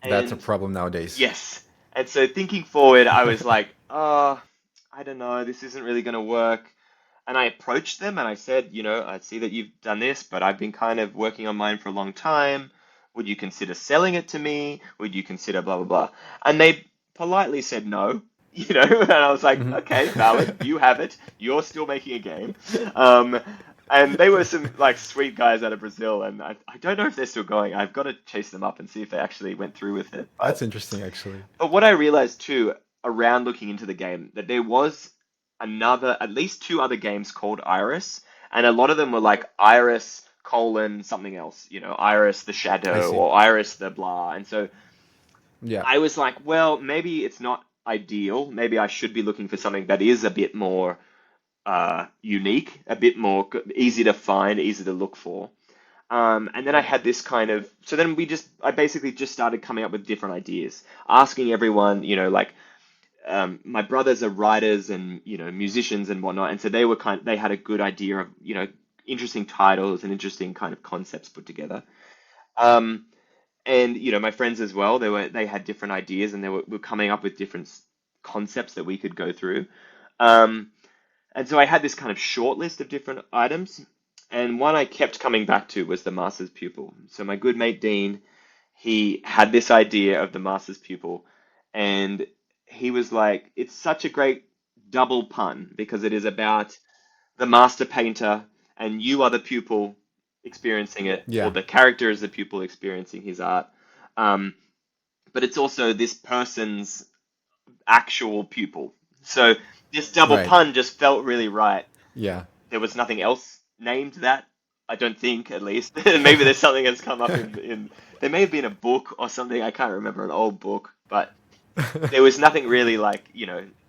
that's a And problem nowadays. yes, and so thinking forward, I was like, oh, I don't know, this isn't really going to work. And I approached them and I said, I see that you've done this, but I've been kind of working on mine for a long time. Would you consider selling it to me? Would you consider blah, blah, blah? And they politely said no, and I was like, Mhm. okay, valid. You have it. You're still making a game. Um, And they were some like sweet guys out of Brazil, and I don't know if they're still going. I've got to chase them up and see if they actually went through with it. That's interesting, actually. But what I realized too, around looking into the game, that there was at least two other games called Iris, and a lot of them were like Iris colon something else, Iris the I Shadow see. or Iris the blah. And so Yeah. I was like, well, maybe it's not ideal. Maybe I should be looking for something that is a bit more unique, a bit more easy to find, easy to look for. And then I had this kind of, so then I basically just started coming up with different ideas, asking everyone, like, my brothers are writers and, musicians and whatnot. And so they had a good idea of, interesting titles and interesting kind of concepts put together. Um, and, my friends as well, they had different ideas and were coming up with different concepts that we could go through. Um, and so I had this kind of short list of different items, and one I kept coming back to was the master's pupil. So my good mate Dean, he had this idea of the master's pupil, and he was like, it's such a great double pun because it is about the master painter and you are the pupil experiencing it, or Yeah. the character is the pupil experiencing his art. Um, but it's also this person's actual pupil. So this double Right. pun just felt really right. Yeah. There was nothing else named that. I don't think, at least. Maybe there's something that's come up in there may have been a book or something. I can't remember, an old book, but there was nothing really like,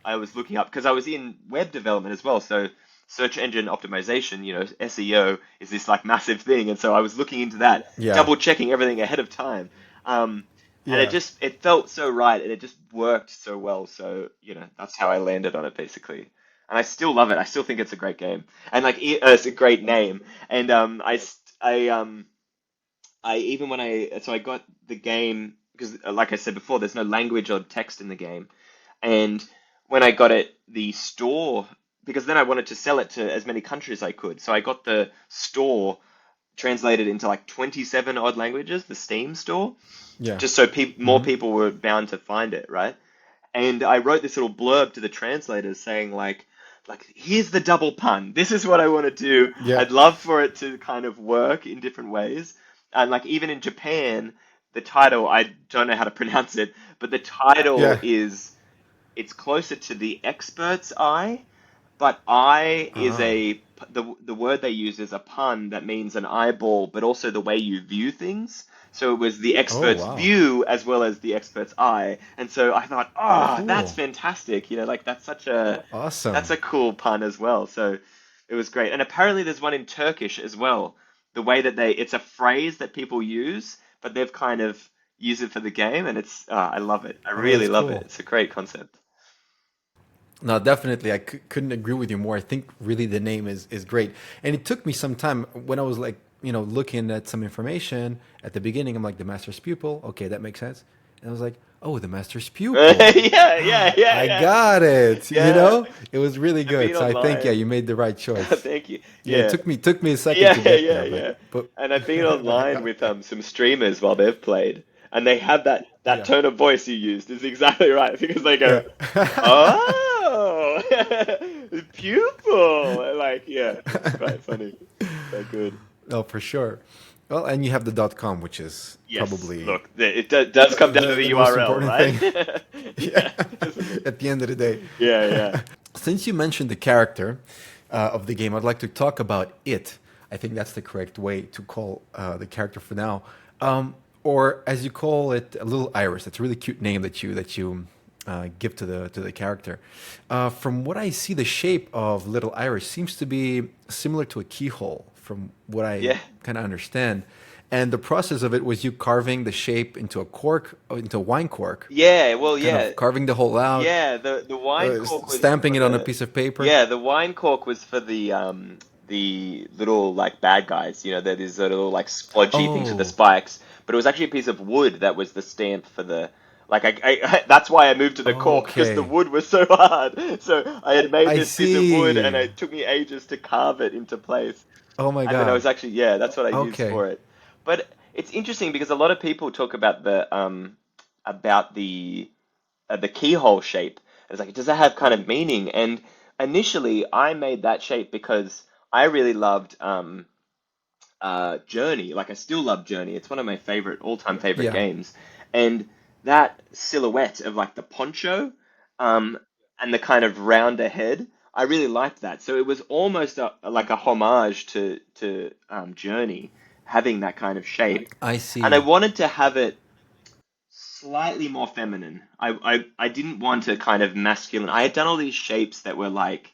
I was looking up because I was in web development as well. So search engine optimization, SEO is this like massive thing. And so I was looking into that, Yeah. double checking everything ahead of time. And Yeah. it felt so right and it just worked so well. So, that's how I landed on it basically. And I still love it. I still think it's a great game and like it's a great name. And I even when I got the game because like I said before, there's no language or text in the game. And when I got it, the store, because then I wanted to sell it to as many countries as I could. So I got the store translated into like 27 odd languages, the Steam store, Yeah. just so more Hmm. people were bound to find it, right? And I wrote this little blurb to the translators saying like here's the double pun. This is what I want to do. Yeah. I'd love for it to kind of work in different ways. And like even in Japan, the title, I don't know how to pronounce it, but the title Yeah. is it's closer to the expert's eye, but eye is Ah. the word they use is a pun that means an eyeball, but also the way you view things. So it was the Oh, expert's wow. view as well as the expert's eye. And so I thought, oh, that's Cool. fantastic. Like that's Awesome. a cool pun as well. So it was great. And apparently there's one in Turkish as well. The way that it's a phrase that people use, but they've kind of used it for the game, and I love it. I Oh, really that's love it. cool. It's a great concept. No, definitely. I couldn't agree with you more. I think really the name is great. And it took me some time when I was like, looking at some information at the beginning. I'm like, the master's pupil. Okay, that makes sense. And I was like, oh, the master's pupil. Yeah, yeah, yeah, I yeah. got it. Yeah, It was really I've been good. So I think, yeah, online. you made the right choice. Thank you. Yeah, it Yeah, took me a second yeah, to get yeah, there, yeah. but And I've been but I online got with there. some streamers while they've played, and they have that Yeah. tone of voice you used is exactly right because they go, Yeah. "Oh, pupil." Like, yeah, it's quite funny. So good. No, for sure. Well, and you have the .com, which is Yes, probably look, does come down to the the most URL, important right? thing. Yeah. Yeah, doesn't it? At the end of the day. Yeah, yeah. Since you mentioned the character of the game, I'd like to talk about it. I think that's the correct way to call the character for now, or as you call it, a little Iris. That's a really cute name that you give to the character. From what I see, the shape of little Iris seems to be similar to a keyhole, from what I Yeah. kind of understand. And the process of it was you carving the shape into a cork, into a wine cork, Yeah, well, kind yeah. of carving the hole out, Yeah, the wine cork was stamping for it on a piece of paper. the wine cork was for the little like bad guys, these little like splodgy things with the Oh, spikes, but it was actually a piece of wood that was the stamp for the like that's why I moved to the cork because the okay. wood was so hard. So I had made I this piece of wood and see. it took me ages to carve it into place. Oh my And then I was God. actually, yeah, that's what I used Okay. for it. But it's interesting because a lot of people talk about about the keyhole shape. It's like, does that have kind of meaning? And initially, I made that shape because I really loved Journey. Like I still love Journey. It's one of my favorite all-time favorite Yeah, games. And that silhouette of like the poncho um, and the kind of rounder head, I really liked that. So it was almost like a homage to Journey, having that kind of shape. I And I see. wanted to have it slightly more feminine. I didn't want a kind of masculine. I had done all these shapes that were like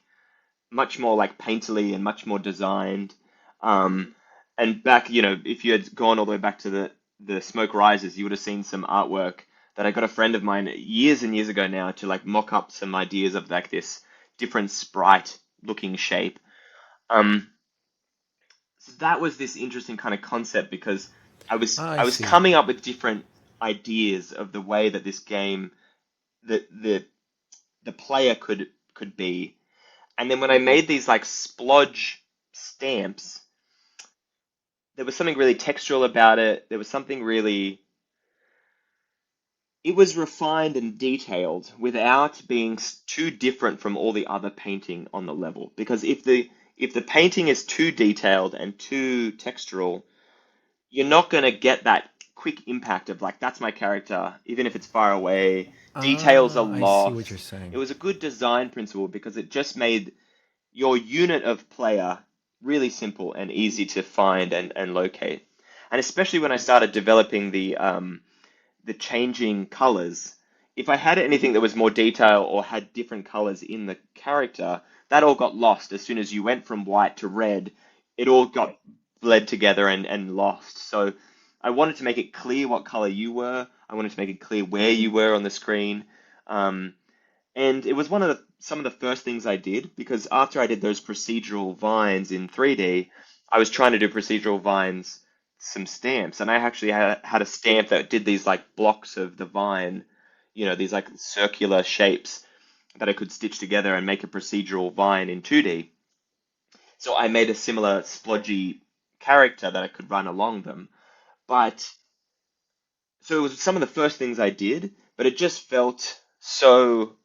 much more like painterly and much more designed. Um, and back, if you had gone all the way back to the Smoke Rises, you would have seen some artwork that I got a friend of mine years and years ago now to like mock up some ideas of like this different sprite looking shape. Um, so that was this interesting kind of concept because I I was see. coming up with different ideas of the way that this game the player could be. And then when I made these like splodge stamps, there was something really textural about it. There was something really, it was refined and detailed without being too different from all the other painting on the level. Because if the painting is too detailed and too textural, you're not going to get that quick impact of like that's my character, even if it's far away. Details are I see what you're lost. It saying. was a good design principle because it just made your unit of player really simple and easy to find and locate. And especially when I started developing the changing colors, if I had anything that was more detail or had different colors in the character, that all got lost as soon as you went from white to red. It all got bled together and lost. So I wanted to make it clear what color you were. I wanted to make it clear where you were on the screen. Um, and it was some of the first things I did because after I did those procedural vines in 3D, I was trying to do procedural vines, some stamps, and I actually had a stamp that did these like blocks of the vine, these like circular shapes that I could stitch together and make a procedural vine in 2D. So I made a similar splodgy character that I could run along them. But so it was some of the first things I did, but it just felt so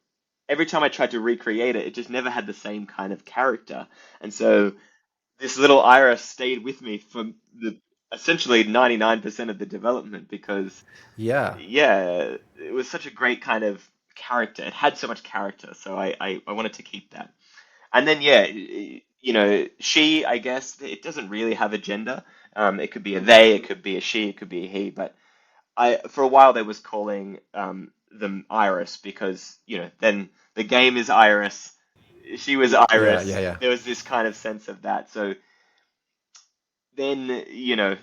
every time I tried to recreate it, it just never had the same kind of character. And so this little iris stayed with me for the essentially 99% of the development because, Yeah. yeah, it was such a great kind of character. It had so much character, so I wanted to keep that. And then, yeah, she, I guess, it doesn't really have a gender. It could be a they, it could be a she, it could be a he, but for a while they was calling them Iris because then the game is Iris, she was Yeah, Iris. yeah, yeah. There was this kind of sense of that. So then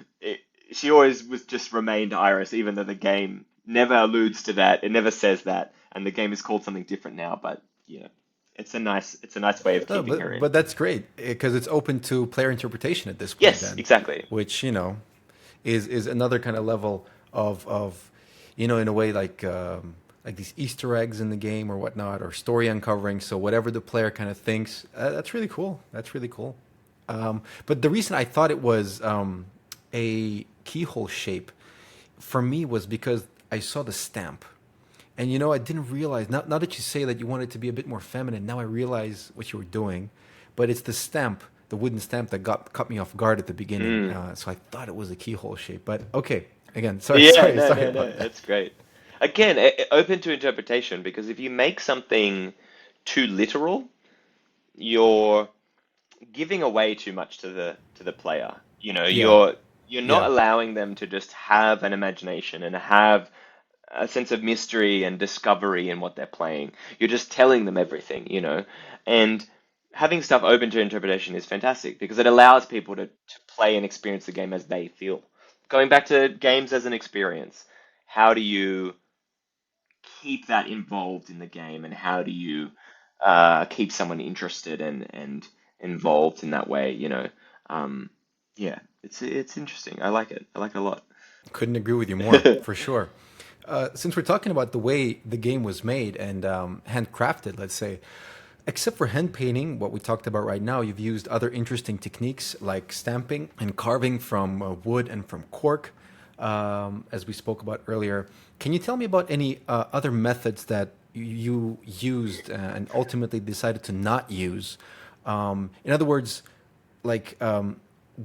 she always was just remained Iris, even though the game never alludes to that. It never says that, and the game is called something different now. But it's a nice way of No, keeping her in. but that's great because it's open to player interpretation at this point. Yes, Then, exactly. which is another kind of level of in a way like these Easter eggs in the game or whatnot or story uncovering. So whatever the player kind of thinks, that's really cool. That's really cool. But the reason I thought it was a keyhole shape for me was because I saw the stamp. And I didn't realize, now that you say that you want it to be a bit more feminine, now I realize what you were doing. But it's the stamp, the wooden stamp that caught me off guard at the beginning. Mm. So I thought it was a keyhole shape. But okay, again, sorry, Yeah, sorry, no, sorry no, no, about that. that's great. Again, open to interpretation because if you make something too literal, you're giving away too much to the player. Yeah, You're not yeah. allowing them to just have an imagination and have a sense of mystery and discovery in what they're playing. You're just telling them everything. And having stuff open to interpretation is fantastic because it allows people to play and experience the game as they feel. Going back to games as an experience, how do you keep that involved in the game and how do you keep someone interested and involved in that way? Um, yeah, it's interesting. I like it. I like it a lot. Couldn't agree with you more, for sure. Since we're talking about the way the game was made and handcrafted, let's say, except for hand painting, what we talked about right now, you've used other interesting techniques like stamping and carving from wood and from cork, as we spoke about earlier. Can you tell me about any other methods that you used and ultimately decided to not use? In other words, Like,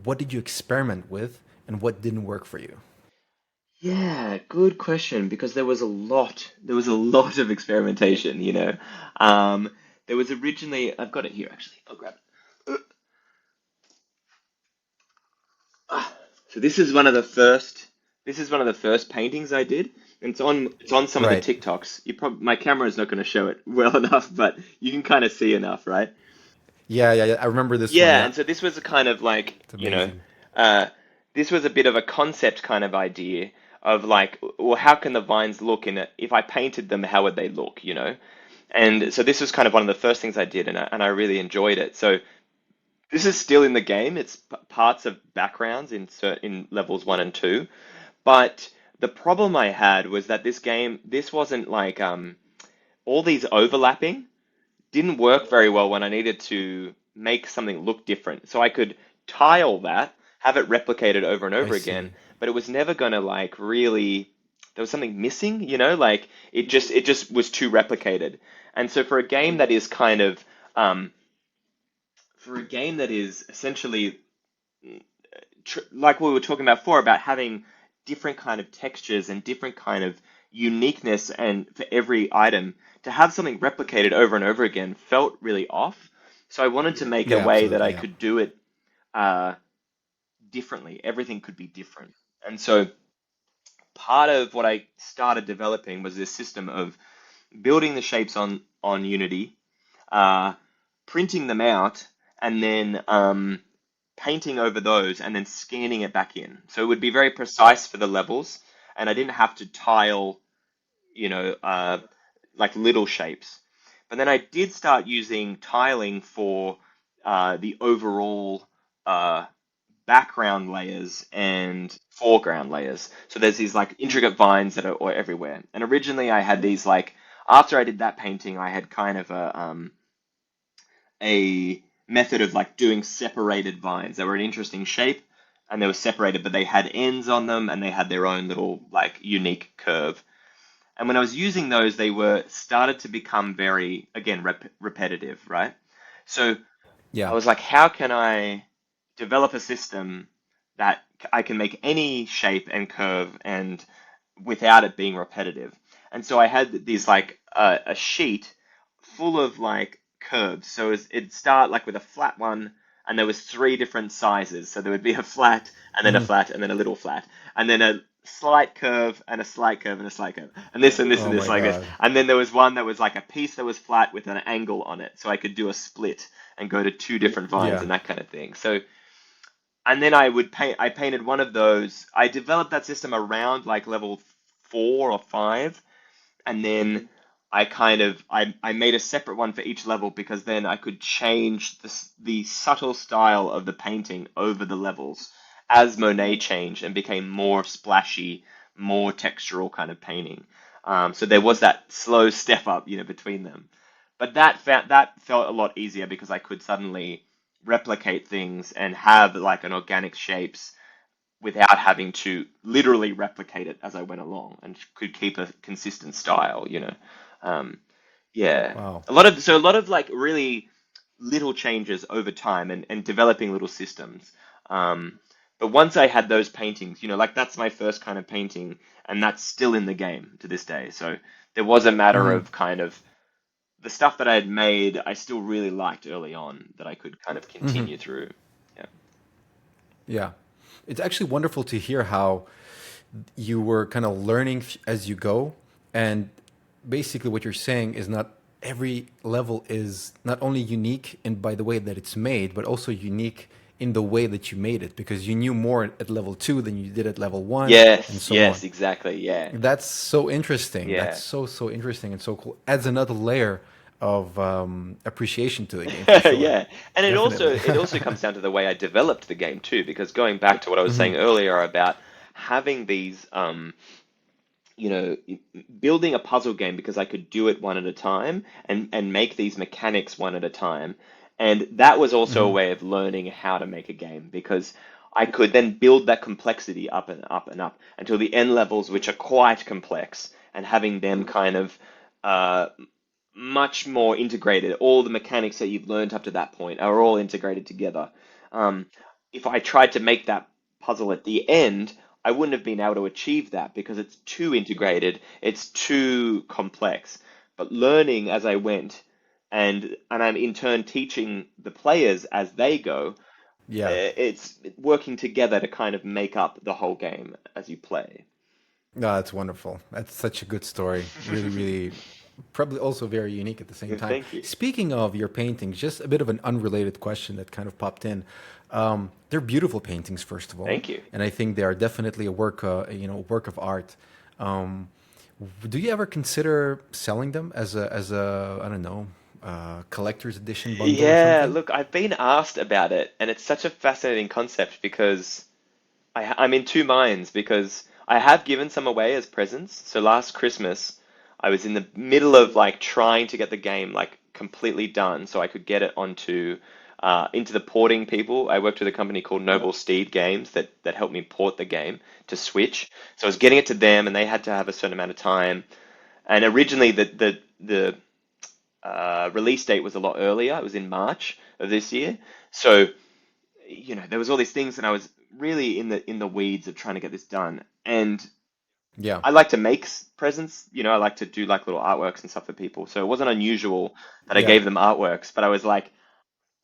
what did you experiment with, and what didn't work for you? Yeah, good question because there was a lot of experimentation, you know. Um, there was originally, I've got it here actually. I'll grab it. So this is one of the first paintings I did. And it's on some of the Right. TikToks. My camera is not going to show it well enough, but you can kind of see enough, right? Yeah, yeah, yeah. I remember this one. Yeah, Yeah, and so this was a kind of like, it's amazing. uh, this was a bit of a concept kind of idea of like, well, how can the vines look in it? If I painted them, how would they look, you know? And so this was kind of one of the first things I did, and I really enjoyed it. So this is still in the game. It's parts of backgrounds in levels one and two. But the problem I had was that this wasn't like all these overlapping didn't work very well when I needed to make something look different. So I could tile that, have it replicated over and I over again, see. but it was never gonna like really, there was something missing, you know, like it just was too replicated. And so um, for a game that is essentially like we were talking about before about having different kind of textures and different kind of uniqueness and for every item to have something replicated over and over again felt really off. So I wanted to make a Yeah, way that absolutely. I Yeah. could do it uh, differently. Everything could be different. And so part of what I started developing was this system of building the shapes on Unity, uh, printing them out, and then painting over those and then scanning it back in. So it would be very precise for the levels, and I didn't have to tile, you know, like little shapes. But then I did start using tiling for the overall uh, background layers and foreground layers. So there's these like intricate vines that are everywhere. And originally I had these like after I did that painting, I had kind of a method of like doing separated vines. They were an interesting shape and they were separated, but they had ends on them and they had their own little like unique curve. And when I was using those, they were started to become very, again, repetitive, right? So I Yeah. was like, how can I develop a system that I can make any shape and curve and without it being repetitive? And so I had these like a sheet full of like curves. So it'd start like with a flat one, and there was three different sizes. So there would be a flat, and then a Hmm. flat, and then a little flat, and then a slight curve, and a slight curve, and a slight curve, and this and this and Oh this my like this. God. And then there was one that was like a piece that was flat with an angle on it, so I could do a split and go to two different vines Yeah. and that kind of thing. So and then I would paint. I painted one of those. I developed that system around like level 4 or 5, and then I made a separate one for each level because then I could change the subtle style of the painting over the levels as Monet changed and became more splashy, more textural kind of painting. So there was that slow step up, you know, between them. But that felt a lot easier because I could suddenly replicate things and have like an organic shapes without having to literally replicate it as I went along and could keep a consistent style, you know. Um, yeah, Wow. a lot of like really little changes over time and developing little systems. Um, but once I had those paintings, you know, like that's my first kind of painting, and that's still in the game to this day. So there was a matter Hmm. of kind of the stuff that I had made, I still really liked early on that I could kind of Hmm. continue through. Yeah. Yeah. It's actually wonderful to hear how you were kind of learning as you go. And basically, what you're saying is not every level is not only unique in by the way that it's made, but also unique in the way that you made it because you knew more at level two than you did at level one, and Yes, so on. yes, exactly. Yeah. That's so interesting. That's Yeah. so interesting and so cool. Adds another layer of appreciation to the game for sure. Yeah. And Definitely. it also comes down to the way I developed the game too, because going back to what I was Hmm. saying earlier about having these you know, building a puzzle game because I could do it one at a time and make these mechanics one at a time. And that was also a Hmm. way of learning how to make a game because I could then build that complexity up and up and up until the end levels, which are quite complex, and having them kind of uh, much more integrated. All the mechanics that you've learned up to that point are all integrated together. If I tried to make that puzzle at the end, I wouldn't have been able to achieve that because it's too integrated, it's too complex. But learning as I went, and I'm in turn teaching the players as they go, Yeah. it's working together to kind of make up the whole game as you play. No, that's wonderful. That's such a good story. Really, really, probably also very unique at the same time. Thank you. Speaking of your paintings, just a bit of an unrelated question that kind of popped in. They're beautiful paintings, first of all, Thank you. and I think they are definitely a work, a work of art. Um, do you ever consider selling them as a, I don't know, collector's edition bundle or Yeah, something? look, I've been asked about it, and it's such a fascinating concept because I'm in two minds because I have given some away as presents. So last Christmas, I was in the middle of like trying to get the game like completely done so I could get it onto into the porting people. I worked with a company called Noble Steed Games that helped me port the game to Switch. So I was getting it to them, and they had to have a certain amount of time. And originally, the release date was a lot earlier. It was in March of this year. So there was all these things, and I was really in the weeds of trying to get this done. And Yeah, I like to make presents. I like to do like little artworks and stuff for people. So it wasn't unusual that I yeah, gave them artworks, but I was like,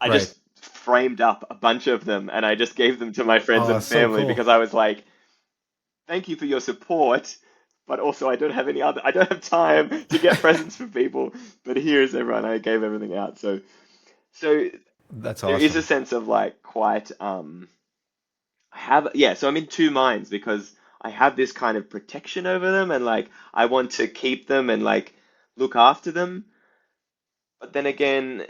I right. just framed up a bunch of them and I just gave them to my friends Oh, and so family cool. because I was like, thank you for your support, but also I don't have time to get presents for people. But here's everyone. I gave everything out. So That's there is a awesome. sense of like quite I have yeah, so I'm in two minds because I have this kind of protection over them and like I want to keep them and like look after them, but then again,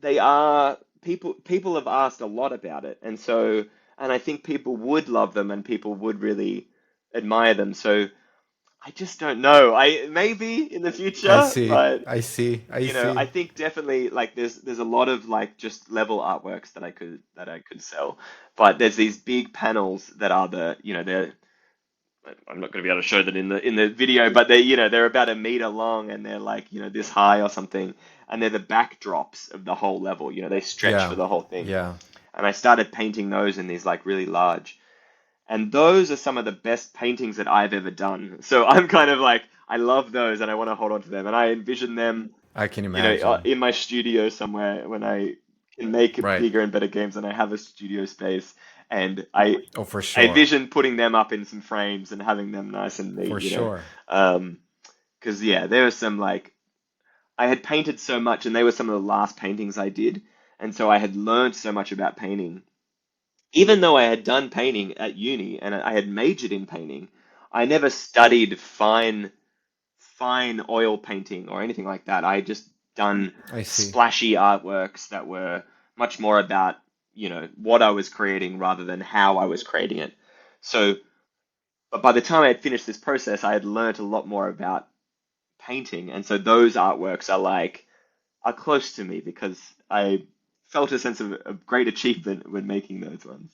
they are people have asked a lot about it, and I think people would love them and people would really admire them. So I just don't know. I maybe in the I future, see. but I see. I I see. think definitely like there's a lot of like just level artworks that I could sell, but there's these big panels that are they're I'm not going to be able to show that in the video, but they're about a meter long and they're like this high or something, and they're the backdrops of the whole level. They stretch for Yeah. the whole thing, Yeah. and I started painting those in these like really large, and those are some of the best paintings that I've ever done. So I'm kind of like I love those and I want to hold on to them, and I envision them I can imagine. in my studio somewhere when I can make Right. bigger and better games and I have a studio space. And Oh, for I sure. envision putting them up in some frames and having them nice and For neat. sure. Because yeah, there was some like I had painted so much, and they were some of the last paintings I did, and so I had learned so much about painting. Even though I had done painting at uni and I had majored in painting, I never studied fine oil painting or anything like that. I had just done I see. splashy artworks that were much more about, what I was creating rather than how I was creating it. So, but by the time I had finished this process, I had learnt a lot more about painting. And so those artworks are close to me because I felt a sense of great achievement when making those ones.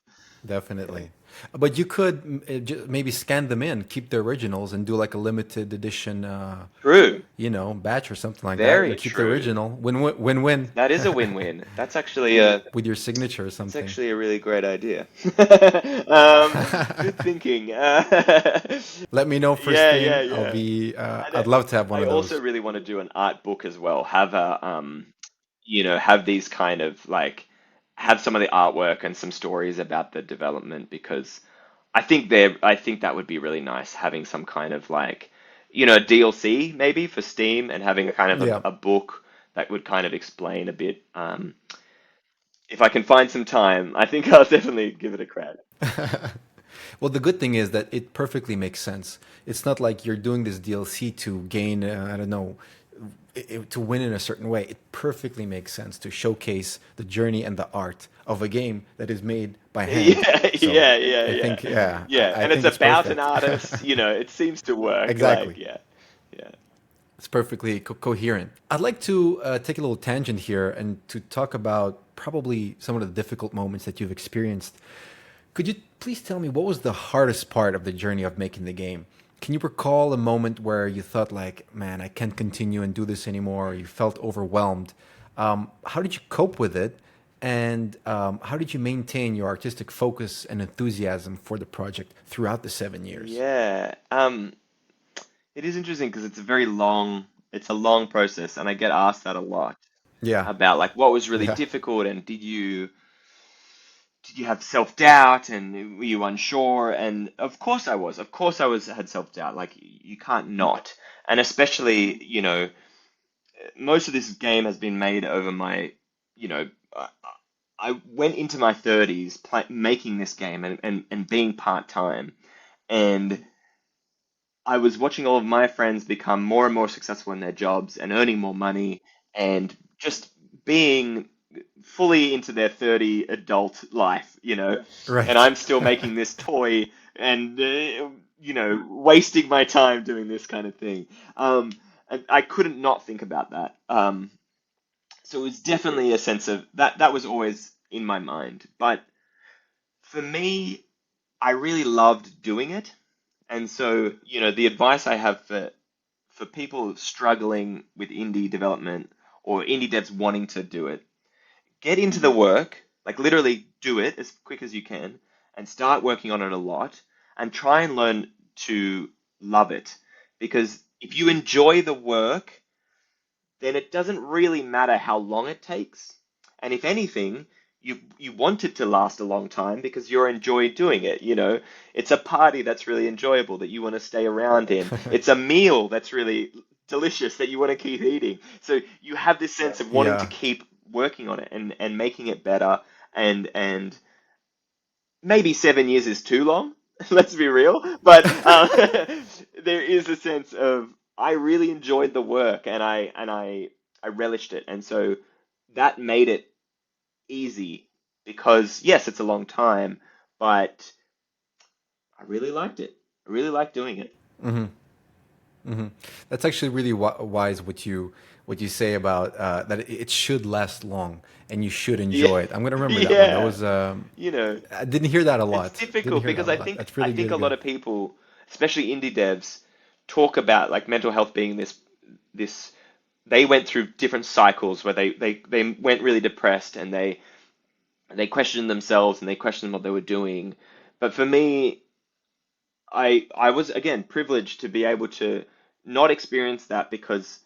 Yeah. Definitely. But you could maybe scan them in, keep the originals, and do like a limited edition, True. batch or something like that, Very and keep the true. original. Win-win That is a win-win. with your signature or That's something. actually a really great idea. Good thinking. Let me know for Yeah, yeah, Steam. I'll yeah. be. And I'd love to have one I of also those. really want to do an art book as well. Have these kind of like have some of the artwork and some stories about the development because I think that would be really nice having some kind of like DLC maybe for Steam and having a kind of Yeah. a book that would kind of explain a bit. If I can find some time, I think I'll definitely give it a crack. Well, the good thing is that it perfectly makes sense. It's not like you're doing this DLC to gain, I don't know, to win in a certain way. It perfectly makes sense to showcase the journey and the art of a game that is made by hand. Yeah, So yeah, I yeah. think, yeah, Yeah, I and it's think it's about an perfect. artist, it seems to work. Like, Exactly. yeah, yeah. It's perfectly coherent. I'd like to take a little tangent here and to talk about probably some of the difficult moments that you've experienced. Could you please tell me what was the hardest part of the journey of making the game? Can you recall a moment where you thought like, man, I can't continue and do this anymore, or you felt overwhelmed? How did you cope with it? And how did you maintain your artistic focus and enthusiasm for the project throughout the 7 years? Yeah. It is interesting because it's a long process, and I get asked that a lot Yeah, about like what was really yeah, difficult and did you have self-doubt and were you unsure? And of course I was. Of course I was had self-doubt. Like you can't not. And especially, most of this game has been made over you know, I, I went into my 30s making this game and being part-time. And I was watching all of my friends become more and more successful in their jobs and earning more money and just being fully into their 30 adult life. And right. I'm still making this toy and, wasting my time doing this kind of thing. And I couldn't not think about that. So it was definitely a sense of that was always in my mind. But for me, I really loved doing it. And so, the advice I have for people struggling with indie development or indie devs wanting to do it, get into the work, like literally do it as quick as you can, and start working on it a lot, and try and learn to love it. Because if you enjoy the work, then it doesn't really matter how long it takes. And if anything, you want it to last a long time because you enjoy doing it. It's a party that's really enjoyable that you want to stay around in. It's a meal that's really delicious that you want to keep eating. So you have this sense of wanting to Yeah. keep working on it and making it better. And maybe 7 years is too long. Let's be real. But there is a sense of I really enjoyed the work and I relished it, and so that made it easy because yes, it's a long time, but I really liked it. I really liked doing it. Hmm. Hmm. That's actually really wise what you say about that it should last long and you should Yeah, enjoy it. I'm gonna remember that one. That yeah. was You know, I didn't hear that a it's lot. Didn't difficult hear because that a I lot. think That's I really think good. a lot Good. of people, especially indie devs, talk about like mental health being this they went through different cycles where they went really depressed and they questioned themselves and they questioned what they were doing. But for me, I was again privileged to be able to not experience that because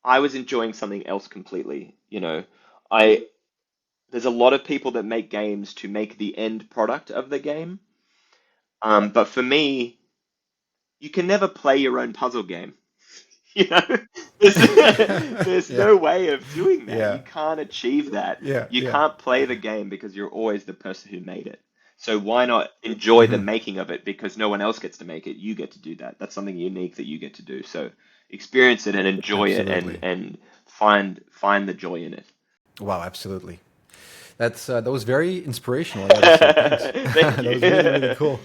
I was enjoying something else completely. I there's a lot of people that make games to make the end product of the game. But for me, you can never play your own puzzle game. You know, there's there's Yeah. no way of doing that. You Yeah. can't achieve that. Yeah. You Yeah. can't play the game because you're always the person who made it. So why not enjoy the Hmm. making of it because no one else gets to make it? You get to do that. That's something unique that you get to do. So experience it and enjoy it and Absolutely. and find the joy in it. Wow. Absolutely. That was very inspirational. I gotta say, thanks. Thank That was really really you. cool.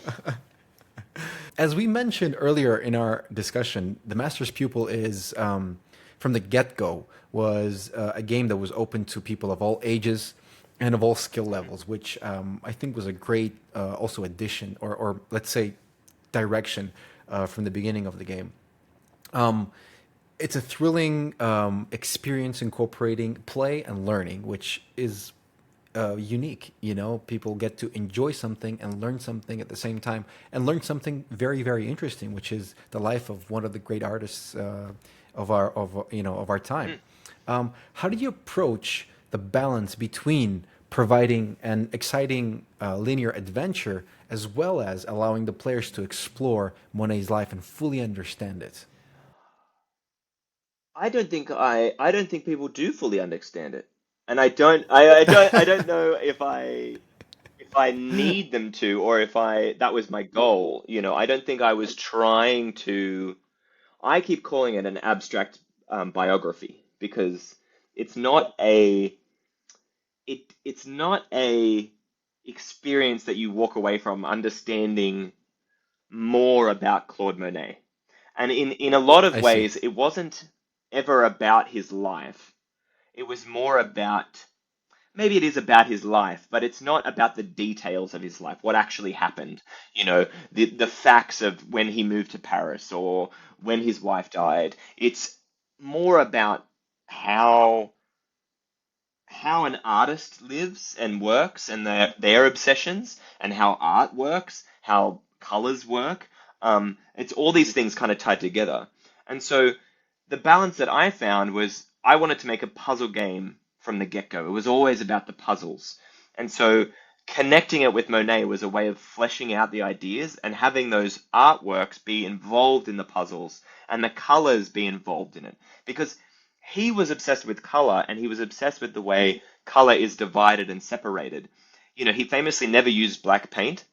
As we mentioned earlier in our discussion, the Master's Pupil is from the get go was a game that was open to people of all ages and of all skill levels, which I think was a great also addition or let's say direction from the beginning of the game. Um, it's a thrilling experience incorporating play and learning, which is unique. People get to enjoy something and learn something at the same time, and learn something very, very interesting, which is the life of one of the great artists of our time. How do you approach the balance between providing an exciting linear adventure as well as allowing the players to explore Monet's life and fully understand it? I don't think people do fully understand it, and I don't know if I need them to or if I that was my goal. I don't think I was trying to. I keep calling it an abstract biography because it's not a it's not a experience that you walk away from understanding more about Claude Monet. And in a lot of I see. ways, it wasn't ever about his life. It was more about, maybe it is about his life, but it's not about the details of his life, what actually happened. The facts of when he moved to Paris or when his wife died. It's more about how how an artist lives and works and their obsessions and how art works, how colors work. It's all these things kind of tied together. And so the balance that I found was I wanted to make a puzzle game from the get-go. It was always about the puzzles. And so connecting it with Monet was a way of fleshing out the ideas and having those artworks be involved in the puzzles and the colors be involved in it. Because he was obsessed with color and he was obsessed with the way color is divided and separated. He famously never used black paint.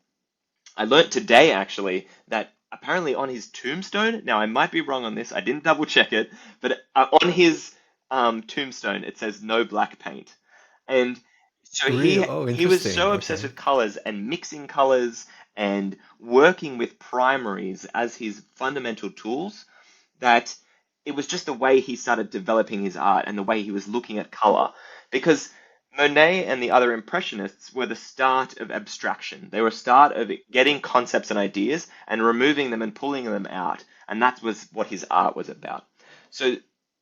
I learnt today actually that apparently on his tombstone, now I might be wrong on this, I didn't double check it, but on his tombstone it says no black paint. And so Real. he Oh, he was interesting. so obsessed Okay. with colors and mixing colors and working with primaries as his fundamental tools that it was just the way he started developing his art and the way he was looking at color. Because Monet and the other Impressionists were the start of abstraction. They were a start of getting concepts and ideas and removing them and pulling them out. And that was what his art was about. So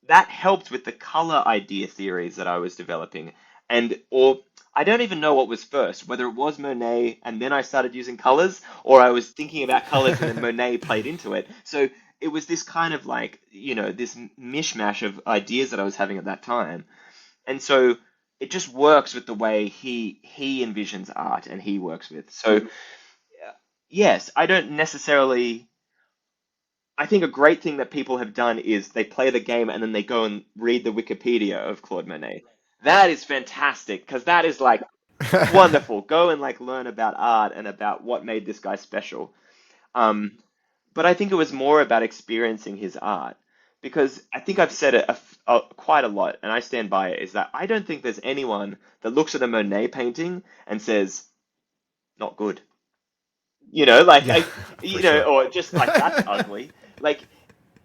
that helped with the color idea theories that I was developing. Or I don't even know what was first, whether it was Monet and then I started using colors, or I was thinking about colors and then Monet played into it. So it was this kind of like, this mishmash of ideas that I was having at that time. And so it just works with the way he envisions art and he works with. So yes, I don't necessarily. I think a great thing that people have done is they play the game and then they go and read the Wikipedia of Claude Monet. That is fantastic because that is like wonderful. Go and like learn about art and about what made this guy special. Um, but I think it was more about experiencing his art because I think I've said it quite a lot, and I stand by it. Is that I don't think there's anyone that looks at a Monet painting and says not good. Like Yeah, for sure. or just like that's ugly. Like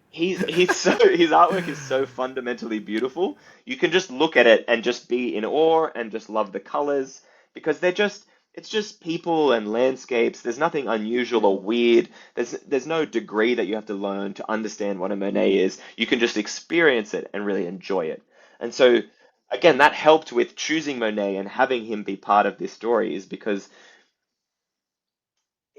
his artwork is so fundamentally beautiful. You can just look at it and just be in awe and just love the colors because it's just people and landscapes. There's nothing unusual or weird. There's no degree that you have to learn to understand what a Monet is. You can just experience it and really enjoy it. And so again, that helped with choosing Monet and having him be part of this story is because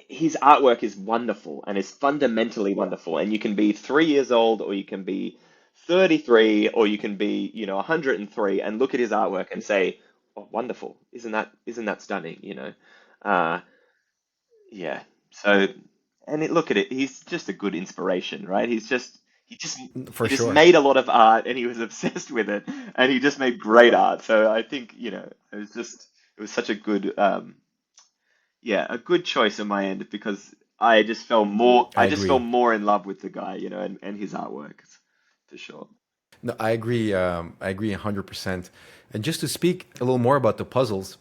his artwork is wonderful and is fundamentally wonderful. And you can be 3 years old, or you can be 33, or you can be, 103, and look at his artwork and say, "Oh, wonderful! Isn't that stunning?" Uh, yeah. So, look at it. He's just a good inspiration, right? He just he For just sure. made a lot of art, and he was obsessed with it, and he just made great art. So I think, it was such a good yeah, a good choice on my end because I I just fell agree. more in love with the guy, and his artwork for sure. No, I agree. I agree 100%. And just to speak a little more about the puzzles,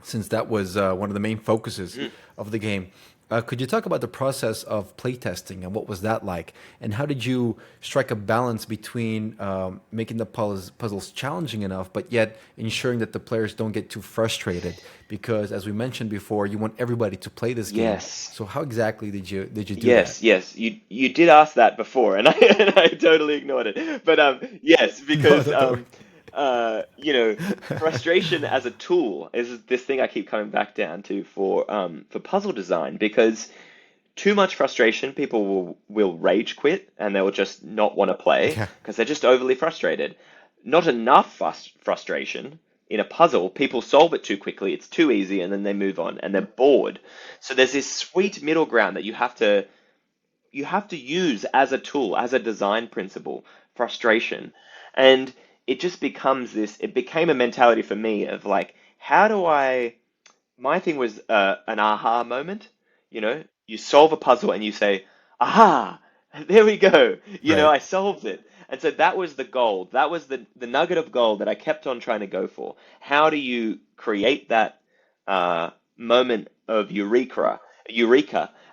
since that was one of the main focuses Mm. of the game. Could you talk about the process of playtesting and what was that like? And how did you strike a balance between making the puzzles challenging enough, but yet ensuring that the players don't get too frustrated? Because as we mentioned before, you want everybody to play this game. Yes. So how exactly did you do that? Yes. You did ask that before, and I and I totally ignored it. But yes, No, because no, don't. frustration as a tool is this thing I keep coming back down to for puzzle design because too much frustration, people will rage quit and they will just not want to play Yeah, because they're just overly frustrated. Not enough frustration in a puzzle, people solve it too quickly, it's too easy, and then they move on and they're bored. So there's this sweet middle ground that you have to use as a tool, as a design principle, frustration. And it became a mentality for me of like, how do I my thing was an aha moment. You solve a puzzle and you say, aha, there we go. right. I solved it. And so that was the goal. That was the nugget of gold that I kept on trying to go for. How do you create that moment of eureka,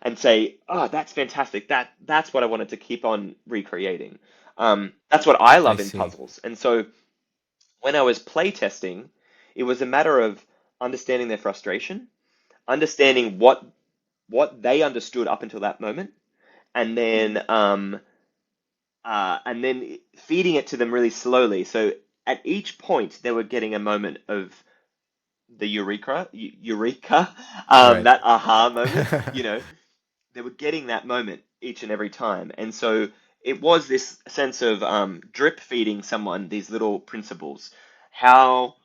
and say, oh, that's fantastic. That's what I wanted to keep on recreating. That's what I I love in see. puzzles. And so when I was playtesting, it was a matter of understanding their frustration, understanding what they understood up until that moment, and then feeding it to them really slowly. So at each point they were getting a moment of the eureka, Right. that aha moment, they were getting that moment each and every time. And so it was this sense of drip feeding someone these little principles. How,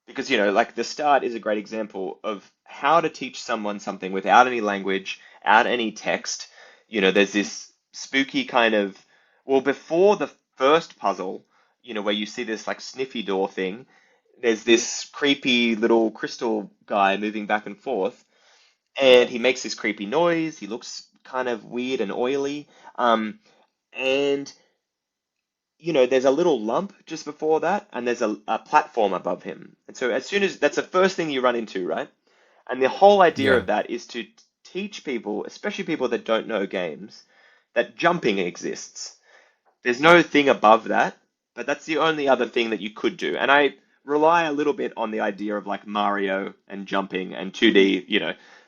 because, like the start is a great example of how to teach someone something without any language, out any text. There's this spooky kind of, well, before the first puzzle, where you see this like sniffy door thing, there's this creepy little crystal guy moving back and forth, and he makes this creepy noise. He looks kind of weird and oily. And there's a little lump just before that, and there's a platform above him. And so as soon as that's the first thing you run into, right? And the whole idea Yeah. of that is to teach people, especially people that don't know games, that jumping exists. There's no thing above that, but that's the only other thing that you could do. And I rely a little bit on the idea of like Mario and jumping and 2D,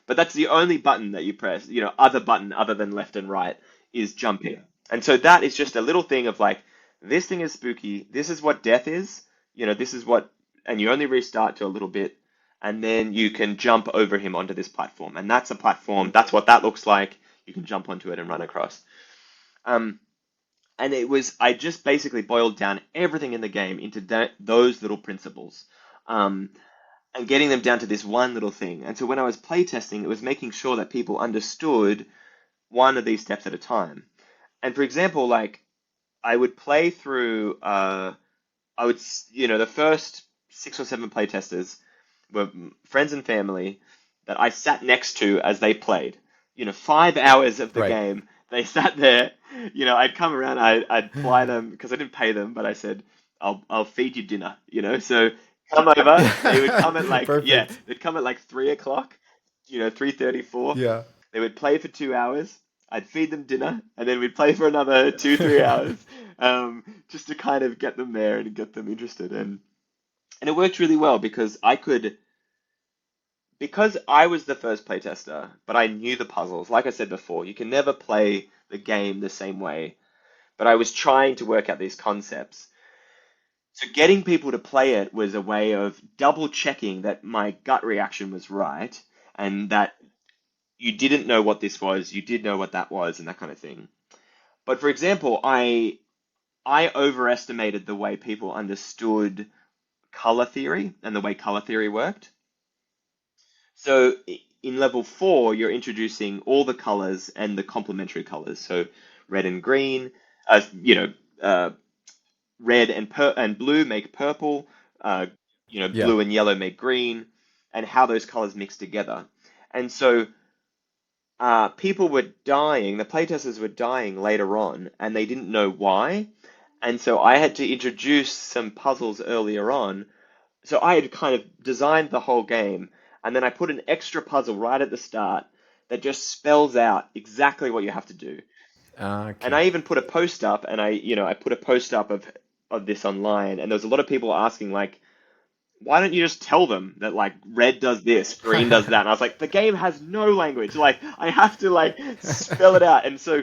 but that's the only button that you press, other button other than left and right is jumping. And so that is just a little thing of like, this thing is spooky. This is what death is. This is what, and you only restart to a little bit, and then you can jump over him onto this platform. And that's a platform. That's what that looks like. You can jump onto it and run across. And I just basically boiled down everything in the game into those little principles, and getting them down to this one little thing. And so when I was playtesting, it was making sure that people understood one of these steps at a time. And for example, like I would play through, the first 6 or 7 playtesters were friends and family that I sat next to as they played. 5 hours of the Right. game, they sat there. I'd come around, I'd fly them because I didn't pay them, but I said, I'll feed you dinner. So come over. They would come at like Perfect. they'd come at like 3 o'clock. 3:34. Yeah. They would play for 2 hours. I'd feed them dinner, and then we'd play for another 2, 3 hours, just to kind of get them there and get them interested. And it worked really well because I was the first playtester, but I knew the puzzles. Like I said before, you can never play the game the same way, but I was trying to work out these concepts. So getting people to play it was a way of double checking that my gut reaction was right, and that you didn't know what this was, you did know what that was, and that kind of thing. But for example, I overestimated the way people understood color theory and the way color theory worked. So in level 4, you're introducing all the colors and the complementary colors. So red and green, red and blue make purple, Yeah. blue and yellow make green, and how those colors mix together. And so people were dying, the playtesters were dying later on, and they didn't know why. And so I had to introduce some puzzles earlier on. So I had kind of designed the whole game, and then I put an extra puzzle right at the start that just spells out exactly what you have to do. And Okay. I even put a post up, and I put a post up of this online, and there was a lot of people asking like, why don't you just tell them that like red does this, green does that? And I was like, the game has no language. Like I have to like spell it out. And so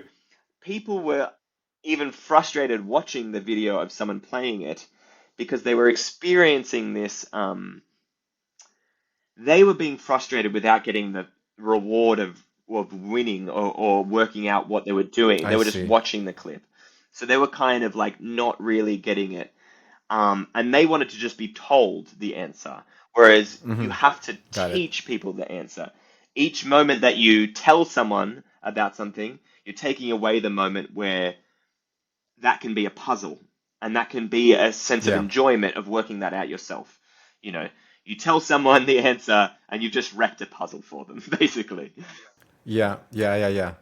people were even frustrated watching the video of someone playing it because they were experiencing this. They were being frustrated without getting the reward of winning or working out what they were doing. They I were just see. watching the clip. So they were kind of like not really getting it. And they wanted to just be told the answer. Whereas you Hmm. have to Got it. teach people the answer. Each moment that you tell someone about something, you're taking away the moment where that can be a puzzle and that can be a sense of Yeah. enjoyment of working that out yourself. You know, you tell someone the answer and you've just wrecked a puzzle for them, basically. Yeah. Yeah. Yeah. Yeah.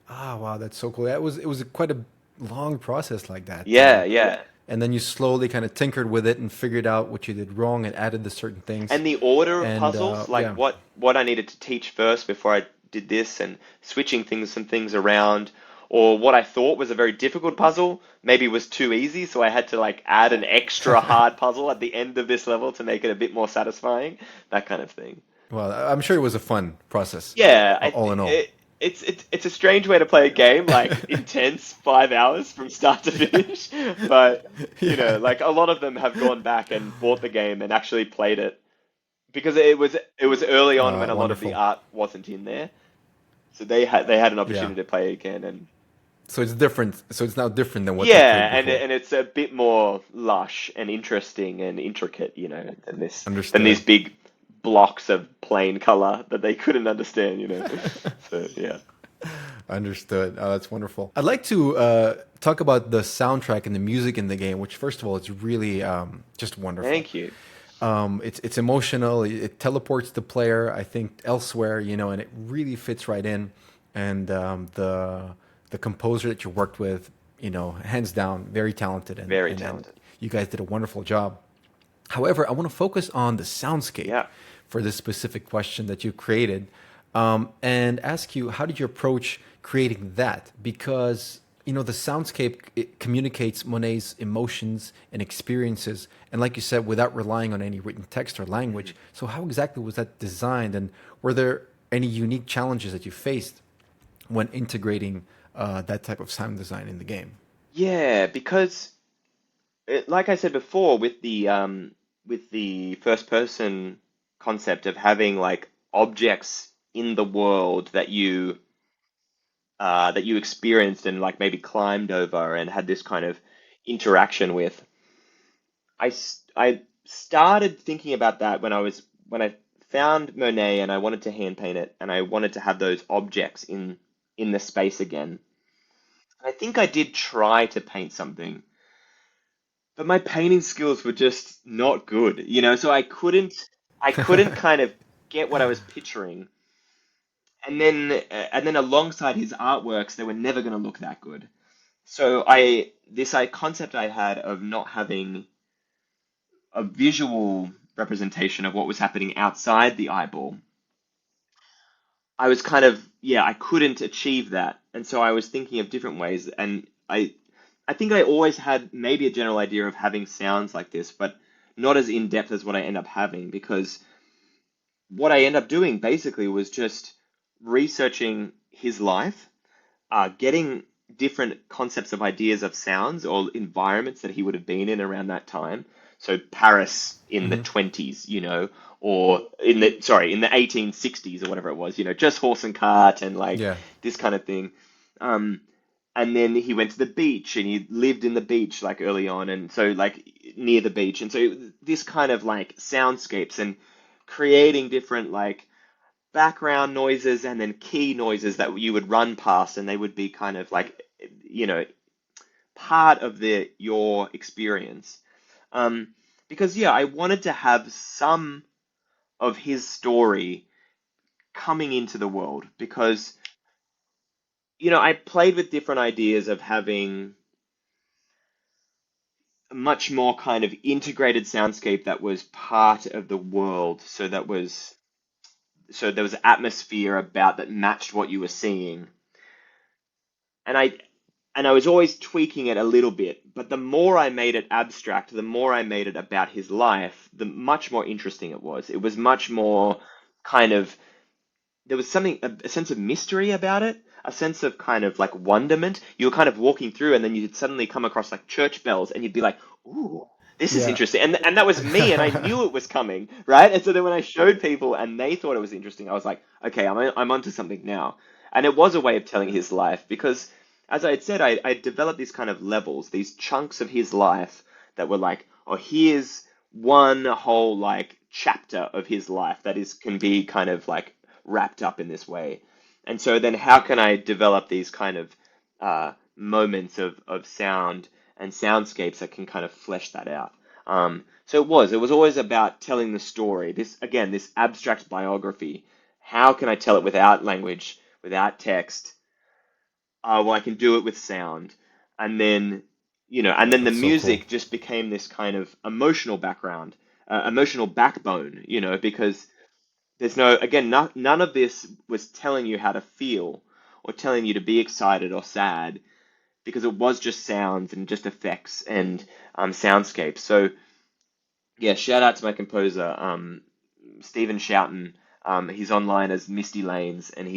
Ah, wow, that's so cool. It was quite a long process like that. Yeah, yeah. And then you slowly kind of tinkered with it and figured out what you did wrong and added the certain things. And the order of And puzzles, like yeah. what I needed to teach first before I did this, and switching some things around, or what I thought was a very difficult puzzle maybe was too easy, so I had to like add an extra hard puzzle at the end of this level to make it a bit more satisfying, that kind of thing. Well, I'm sure it was a fun process, Yeah, all in all. it. it's a strange way to play a game, like intense 5 hours from start to finish. But Yeah. like a lot of them have gone back and bought the game and actually played it because it was early on when a lot of the Wonderful. art wasn't in there, so they had an Yeah. opportunity to play again. And So it's different. So it's now different than what they played yeah, and before. and it's a bit more lush and interesting and intricate, than these Understood. big blocks of plain color that they couldn't understand. So yeah. Understood. Oh, that's wonderful. I'd like to talk about the soundtrack and the music in the game, which, first of all, it's really just wonderful. Thank you. It's emotional. It teleports the player, I think, elsewhere, and it really fits right in. And the composer that you worked with, hands down, very talented, Very and talented. you guys did a wonderful job. However, I want to focus on the soundscape Yeah. for this specific question that you created, and ask you, how did you approach creating that? Because the soundscape, it communicates Monet's emotions and experiences, and like you said, without relying on any written text or language. So how exactly was that designed, and were there any unique challenges that you faced when integrating that type of sound design in the game? Yeah, because like I said before, with the first person concept of having like objects in the world that you experienced and like maybe climbed over and had this kind of interaction with, I started thinking about that when I found Monet and I wanted to hand paint it and I wanted to have those objects in the space again. I think I did try to paint something, but my painting skills were just not good, so I couldn't kind of get what I was picturing. And then alongside his artworks, they were never going to look that good. So this concept I had of not having a visual representation of what was happening outside the eyeball, I was kind of, yeah, I couldn't achieve that. And so I was thinking of different ways. And I think I always had maybe a general idea of having sounds like this, but not as in depth as what I end up having, because what I end up doing basically was just researching his life, getting different concepts of ideas of sounds or environments that he would have been in around that time. So Paris in the Hmm. 20s, or in the 1860s or whatever it was, just horse and cart and like Yeah. this kind of thing. Um, and then he went to the beach and he lived in the beach like early on, and so like near the beach. And so this kind of like soundscapes and creating different like background noises and then key noises that you would run past, and they would be kind of like you know part of your experience. um because yeah, I wanted to have some of his story coming into the world, because I played with different ideas of having a much more kind of integrated soundscape that was part of the world, so there was atmosphere about that matched what you were seeing. And I was always tweaking it a little bit, but the more I made it abstract, the more I made it about his life, the much more interesting it was. It was much more kind of, there was something, a sense of mystery about it, a sense of kind of like wonderment. You were kind of walking through and then you'd suddenly come across like church bells and you'd be like, ooh, this is Yeah. interesting. And that was me, and I knew it was coming, right? And so then when I showed people and they thought it was interesting, I was like, okay, I'm onto something now. And it was a way of telling his life, because as I had said, I developed these kind of levels, these chunks of his life that were like, oh, here's one whole like chapter of his life that is can be kind of like wrapped up in this way. And so then how can I develop these kind of moments of sound and soundscapes that can kind of flesh that out? So it was always about telling the story. This, again, this abstract biography. How can I tell it without language, without text? Well, I can do it with sound. And then the That's so cool. music just became this kind of emotional background, emotional backbone, because there's none of this was telling you how to feel or telling you to be excited or sad, because it was just sounds and just effects and soundscapes. So yeah, shout out to my composer, Stephen Shoughton. He's online as Misty Lanes, and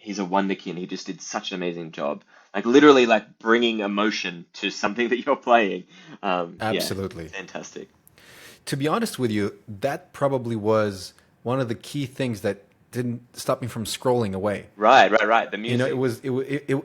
he's a wonderkin. He just did such an amazing job. Like literally like bringing emotion to something that you're playing. Yeah, Absolutely. fantastic. To be honest with you, that probably was one of the key things that didn't stop me from scrolling away. Right, right, right. The You know, music.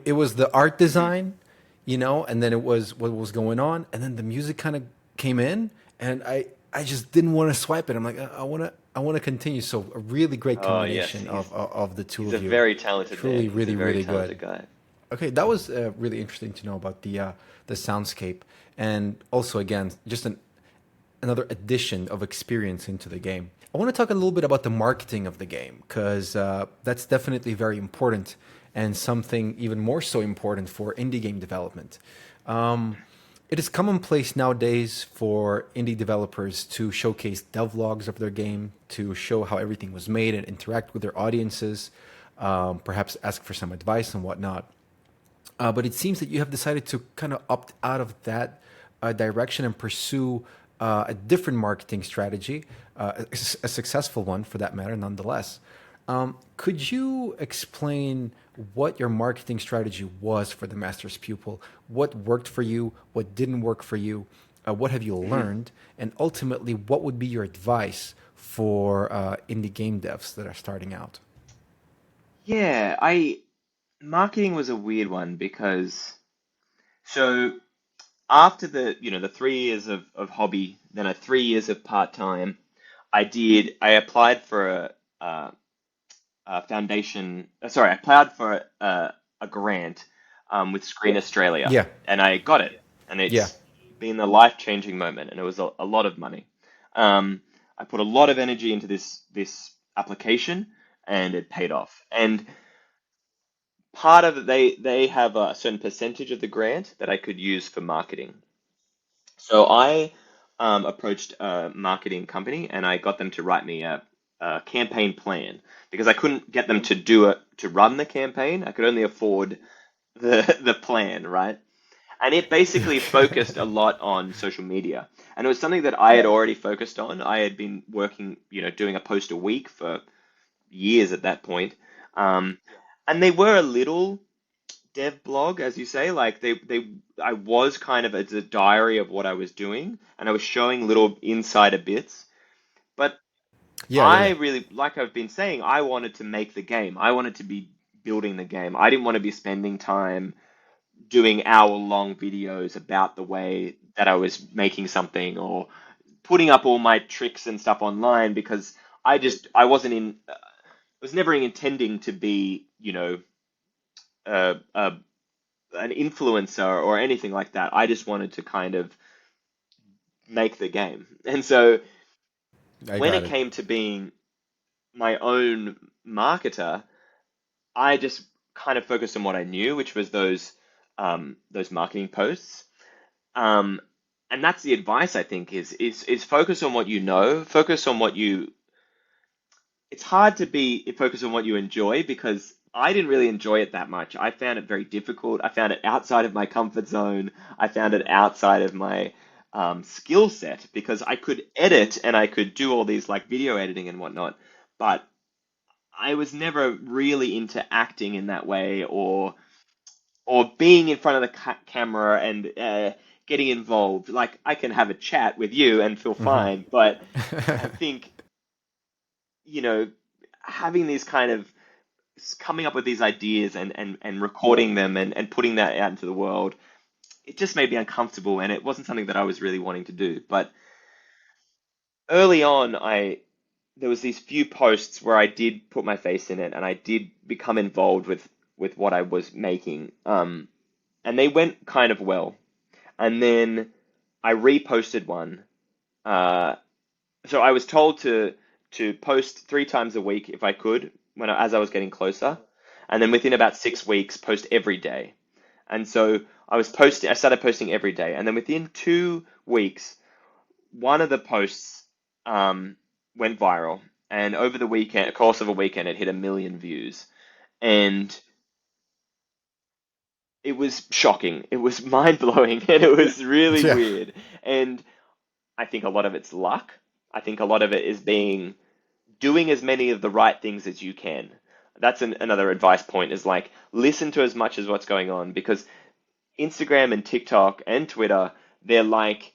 it was the art design, you know, and then it was what was going on, and then the music kind of came in, and I just didn't want to swipe it. I'm like, I want to continue. So a really great Oh yes, combination of the two he's of a you. very talented Truly, man. He's a really, very really talented good. guy. Okay, that was really interesting to know about the soundscape, and also again, just another addition of experience into the game. I want to talk a little bit about the marketing of the game because that's definitely very important and something even more so important for indie game development. Um, it is commonplace nowadays for indie developers to showcase devlogs of their game, to show how everything was made and interact with their audiences, perhaps ask for some advice and whatnot. But it seems that you have decided to kind of opt out of that direction and pursue a different marketing strategy, a successful one for that matter, nonetheless. Could you explain what your marketing strategy was for the Master's Pupil? What worked for you? What didn't work for you? What have you Mhm. learned? And ultimately, what would be your advice for indie game devs that are starting out? Yeah, I marketing was a weird one because so after the 3 years of hobby, then 3 years of part time, I applied for a foundation. Sorry, I applied for a grant with Screen Australia, Yeah, and I got it. And yeah, it's been a life-changing moment, and it was a lot of money. I put a lot of energy into this application, and it paid off. And part of it, they have a certain percentage of the grant that I could use for marketing. So I approached a marketing company and I got them to write me a campaign plan because I couldn't get them to do it to run the campaign. I could only afford the plan, right? And it basically focused a lot on social media. And it was something that I had already focused on. I had been working, doing a post a week for years at that point. Um, and they were a little dev blog, as you say, like I was kind of it's a diary of what I was doing, and I was showing little insider bits. But yeah, yeah, I yeah. really, like I've been saying, I wanted to make the game. I wanted to be building the game. I didn't want to be spending time doing hour-long videos about the way that I was making something or putting up all my tricks and stuff online because I wasn't in, was never intending to be, uh, uh, an influencer or anything like that. I just wanted to kind of make the game. And so I when got it it. came to being my own marketer, I just kind of focused on what I knew, which was those marketing posts. Um, and that's the advice I think is focus on what you know, focus on what you it's hard to be focused on what you enjoy because I didn't really enjoy it that much. I found it very difficult. I found it outside of my comfort zone. I found it outside of my skill set because I could edit and I could do all these like video editing and whatnot, but I was never really into acting in that way or being in front of the camera and getting involved. Like I can have a chat with you and feel Hmm. fine, but I think you know having these kind of coming up with these ideas and recording them and putting that out into the world, it just made me uncomfortable and it wasn't something that I was really wanting to do. But early on, there was these few posts where I did put my face in it and I did become involved with what I was making. And they went kind of well. And then I reposted one. Uh, so I was told to post 3 times a week if I could as I was getting closer, and then within about 6 weeks, post every day. And so I started posting every day, and then within 2 weeks, one of the posts went viral, and over the weekend, course of a weekend, it hit 1 million views, and it was shocking. It was mind blowing, and it was really Yeah. weird. And I think a lot of it's luck. I think a lot of it is doing as many of the right things as you can. that's another advice point is like listen to as much as what's going on because Instagram and TikTok and Twitter, they're like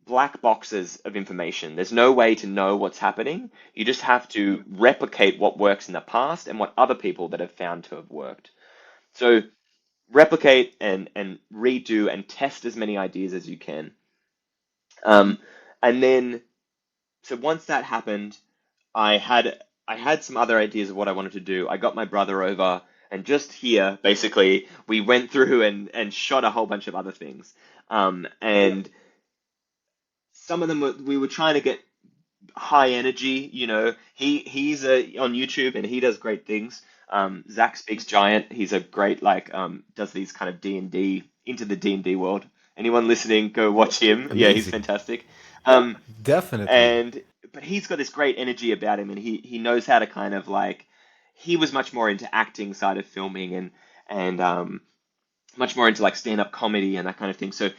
black boxes of information. There's no way to know what's happening. You just have to replicate what works in the past and what other people that have found to have worked. So replicate and redo and test as many ideas as you can. Um, and then, so once that happened, I had I had some other ideas of what I wanted to do. I got my brother over, and just here, basically, we went through and shot a whole bunch of other things. And some of them we were trying to get high energy. He's on YouTube and he does great things. Zach Speaks Giant. He's a great does these kind of D&D into the D&D world. Anyone listening, go watch him. Yeah, he's Amazing. fantastic. Um, Definitely. and but he's got this great energy about him, and he knows how to kind of he was much more into acting side of filming and much more into like stand-up comedy and that kind of thing. So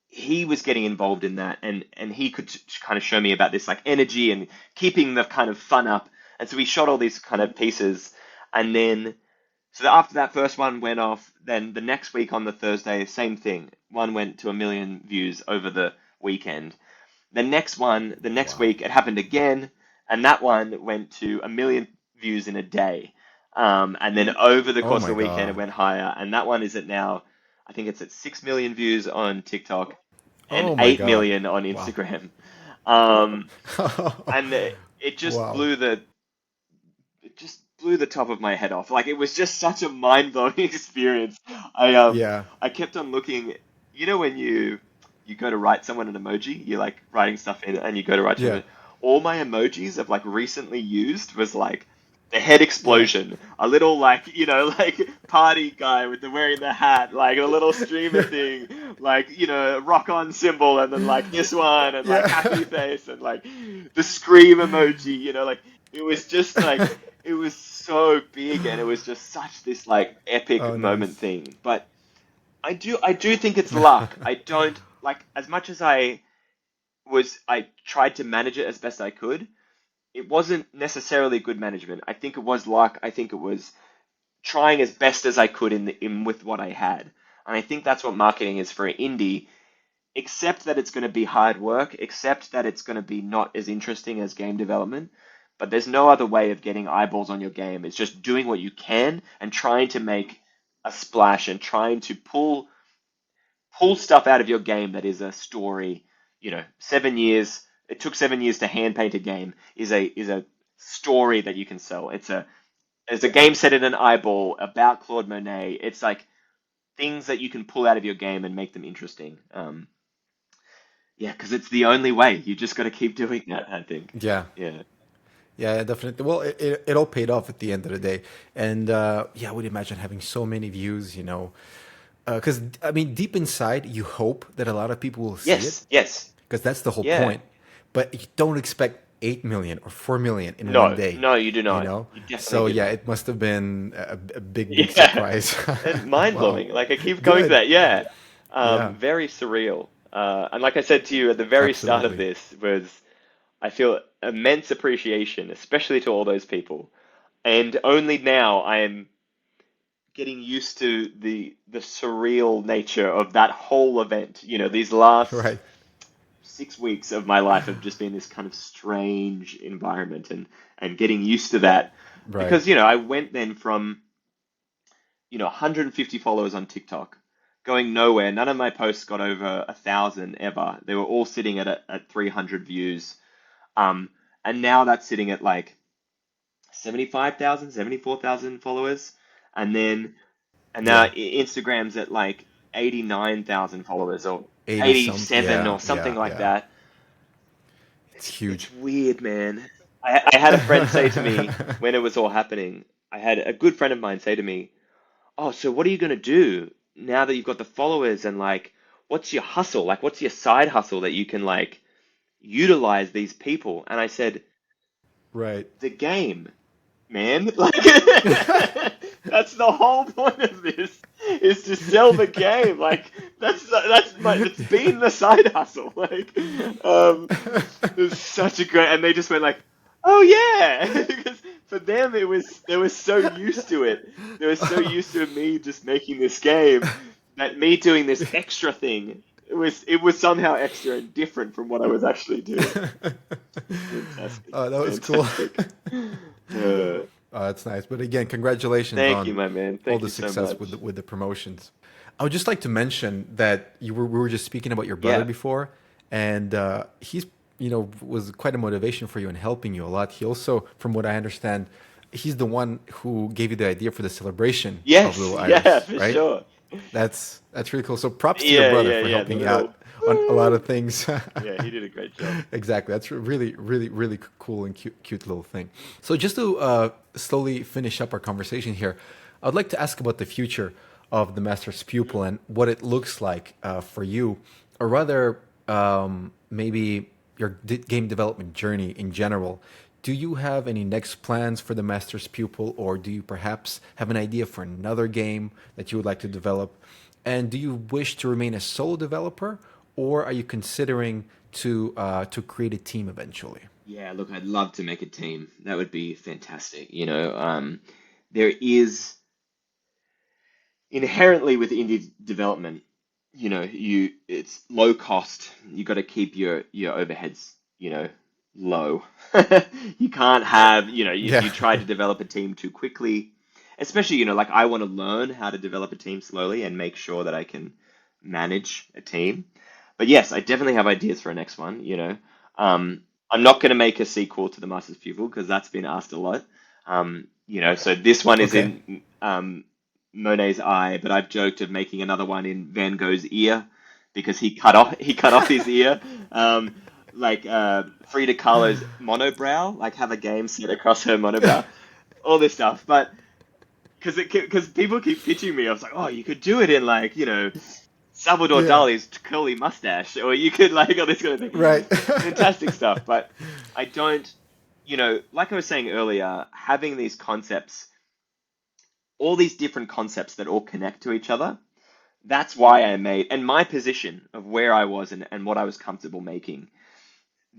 he was getting involved in that, and he could kind of show me about this like energy and keeping the kind of fun up. And so we shot all these kind of pieces, and then after that first one went off, then the next week on the Thursday, same thing. One went to 1 million views over the weekend. The next Wow. week, it happened again, and that one went to 1 million views in a day. And then over the Oh course of my the weekend, it God. went higher, and that one is at now, I think it's at 6 million views on TikTok and Oh my 8 God. million on Wow. Instagram. Um, and it just Wow. blew the top of my head off. Like it was just such a mind-blowing experience. Yeah. I kept on looking, when you go to write someone an emoji, you're like writing stuff in and you go to write Yeah. someone. All my emojis I've like recently used was like the head Yeah. explosion, a little like party guy with the wearing the hat, like a little streamer thing, like rock on symbol, and then like this one, and like happy Yeah. face, and like the scream emoji, like it was just like it was so big, and it was just such this like epic Oh, moment nice. thing. But I do think it's luck. I don't like as much as I tried to manage it as best I could. It wasn't necessarily good management. I think it was luck. I think it was trying as best as I could in with what I had. And I think that's what marketing is for indie. Accept that it's going to be hard work, accept that it's going to be not as interesting as game development, but there's no other way of getting eyeballs on your game. It's just doing what you can and trying to make a splash and trying to pull stuff out of your game that is a story. 7 years. It took 7 years to hand paint a game. Is a story that you can sell. It's a game set in an eyeball about Claude Monet. It's like things that you can pull out of your game and make them interesting. Yeah, because it's the only way. You just got to keep doing that, I think. Yeah. Yeah. Yeah, definitely. Well, it all paid off at the end of the day. And yeah, I would imagine having so many views, because I mean, deep inside, you hope that a lot of people will see it, Yes. Yes. because that's the whole Yeah. point. But you don't expect 8 million or 4 million in one No. day, No, you do you not. know? You definitely So do yeah, not. it must have been a big, big Yeah. surprise. And mind Wow. blowing. Like I keep going to Good. that. Yeah. Yeah, Very surreal. And like I said to you at the very start of absolutely. this, was I feel immense appreciation, especially to all those people. And only now I am getting used to the surreal nature of that whole event. These last Right. 6 weeks of my life have just been this kind of strange environment and getting used to that. Right. Because, I went then from 150 followers on TikTok, going nowhere. None of my posts got over 1,000 ever. They were all sitting at 300 views. Um, and now that's sitting at like 75,000, 74,000 followers. And then, and now Yeah. Instagram's at like 89,000 followers or 80 some. 87 or Yeah, something yeah, like yeah. that. It's It's huge. weird, man. I had a friend say to me when it was all happening, I had a good friend of mine say to me, "Oh, so what are you gonna do now that you've got the followers and like, what's your hustle? Like, what's your side hustle that you can like utilize these people?" And I said, Right. "The game, man. Like, that's the whole point of this is to sell the game. Like, that's been the side hustle. Like, it was such a great, and they just went like." Oh yeah, because for them it was they were so used to it. They were so used to me just making this game that me doing this extra thing it was somehow extra and different from what I was actually doing. Fantastic, Oh, that was cool. fantastic. That's nice. But again, congratulations Thank you, on my man. all Thank the you so success with much. with the promotions. I would just like to mention that we were just speaking about your brother Yeah. before, and he's was quite a motivation for you and helping you a lot. He also, from what I understand, he's the one who gave you the idea for the celebration of Yes. Little Yeah, Iris, for right? sure. That's really cool. So props to your Yeah, brother yeah, for yeah. The helping you out little. on a lot Woo! of things. Yeah, he did a great job. Exactly. That's a really, really, really cool and cute little thing. So just to slowly finish up our conversation here, I'd like to ask about the future of the Master's Pupil and what it looks like for you, or rather, maybe your game development journey in general. Do you have any next plans for the Master's Pupil, or do you perhaps have an idea for another game that you would like to develop? And do you wish to remain a solo developer, or are you considering to create a team eventually? Yeah, look, I'd love to make a team. That would be fantastic. There is inherently with indie development, it's low cost. You got to keep your overheads, low. You can't have, Yeah. you try to develop a team too quickly, especially, like I want to learn how to develop a team slowly and make sure that I can manage a team. But yes, I definitely have ideas for a next one. I'm not going to make a sequel to The Master's Pupil because that's been asked a lot. So this one is Okay. in Monet's eye, but I've joked of making another one in Van Gogh's ear because he cut off his ear. Like Frida Kahlo's monobrow, like have a game set across her monobrow, all this stuff. But because people keep pitching me, I was like, oh, you could do it in like Salvador Yeah. Dali's curly mustache, or you could like all this kind of thing. Right. Fantastic stuff. But I don't, like I was saying earlier, having these concepts, all these different concepts that all connect to each other. That's why I made, and my position of where I was and what I was comfortable making,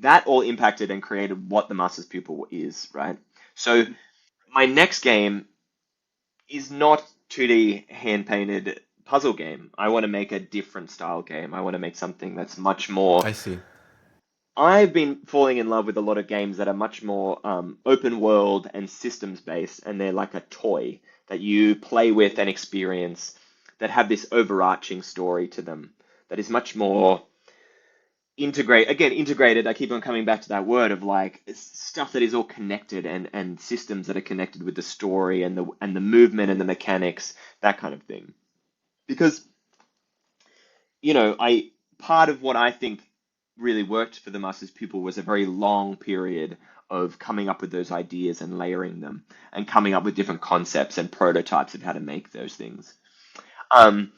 that all impacted and created what the Master's Pupil is, right? So my next game is not 2D hand painted puzzle game. I want to make a different style game. I want to make something that's much more. I see. I've been falling in love with a lot of games that are much more open world and systems based, and they're like a toy that you play with and experience that have this overarching story to them that is much more integrated. I keep on coming back to that word of like stuff that is all connected and systems that are connected with the story and the movement and the mechanics, that kind of thing. Because I part of what I think really worked for the Master's Pupil was a very long period of coming up with those ideas and layering them and coming up with different concepts and prototypes of how to make those things. Um,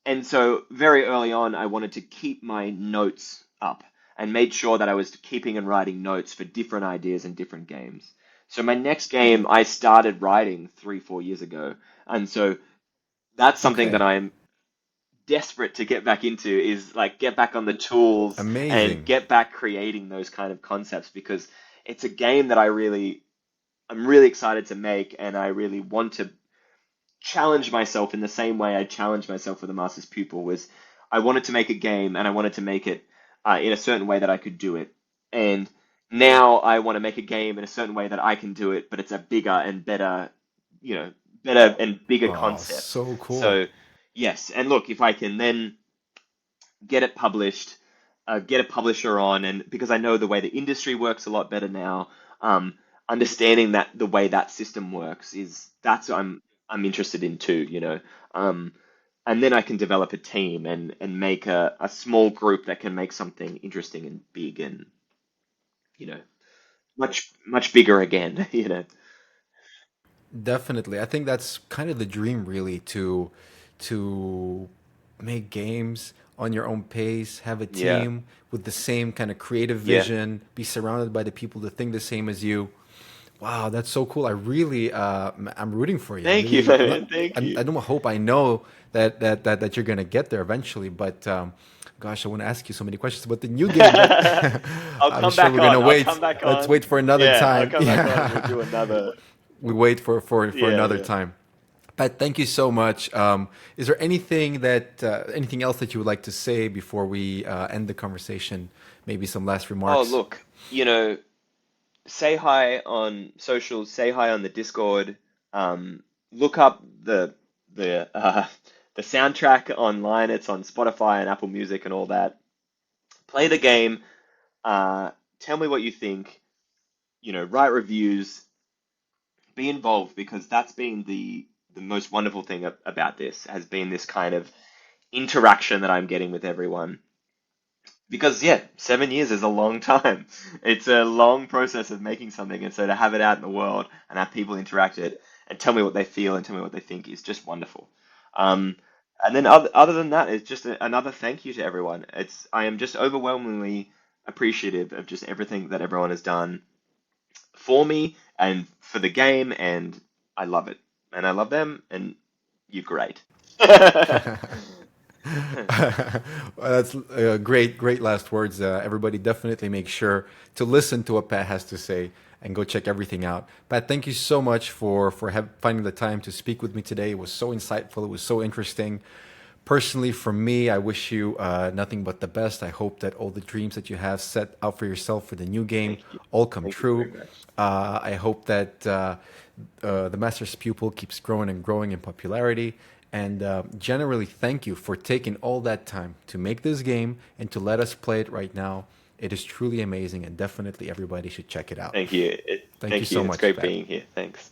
and so very early on, I wanted to keep my notes up and made sure that I was keeping and writing notes for different ideas and different games. So my next game I started writing 3, 4 years ago. And so that's something that Okay. I'm desperate to get back into is like get back on the tools and Amazing. get back creating those kind of concepts because it's a game that I'm really excited to make and I really want to challenge myself in the same way I challenged myself with the Master's Pupil was I wanted to make a game and I wanted to make it in a certain way that I could do it. And now I want to make a game in a certain way that I can do it, but it's a bigger and better, you know, better and bigger Oh, concept. so cool. So yes, and look, if I can then get it published, get a publisher on, and because I know the way the industry works a lot better now, understanding that the way that system works is that's what I'm interested in too. Um, and then I can develop a team and make a small group that can make something interesting and big and you know much bigger again. Definitely. I think that's kind of the dream really to make games on your own pace, have a Yeah, team with the same kind of creative yeah. vision, be surrounded by the people that think the same as you. Wow, that's so cool. I really, I'm rooting for you. I Thank you, really, man. Thank I you. don't hope I know that you're gonna get there eventually, but Gosh, I want to ask you so many questions about the new game, but I'll I'm come sure back we're on. gonna I'll wait. come back Let's on. wait for another Yeah, I'll time. come back on and we'll do another. We wait for Yeah, another yeah. time. Pat, thank you so much. Is there anything else that you would like to say before we end the conversation? Maybe some last Oh, remarks. look, say hi on socials, say hi on the Discord. Look up the the soundtrack online. It's on Spotify and Apple Music and all that. Play the game. Tell me what you think. Write reviews. Be involved because that's been the most wonderful thing about this has been this kind of interaction that I'm getting with everyone. Because yeah, 7 years is a long time. It's a long process of making something, and so to have it out in the world and have people interact it and tell me what they feel and tell me what they think is just wonderful. Um, and then other than that, it's just another thank you to everyone. I am just overwhelmingly appreciative of just everything that everyone has done for me and for the game, and I love it. And I love them, and you're great. Well, that's great last words. Everybody definitely make sure to listen to what Pat has to say and go check everything out. Pat, thank you so much for finding the time to speak with me today. It was so insightful. It was so interesting. Personally, for me, I wish you nothing but the best. I hope that all the dreams that you have set out for yourself for the new game Thank you. all come Thank you very true. much. I hope that the Master's Pupil keeps growing and growing in popularity. And generally, thank you for taking all that time to make this game and to let us play it right now. It is truly amazing, and definitely everybody should check it out. Thank you. Thank you Thank you. so It's much, great Pat. being here. Thanks.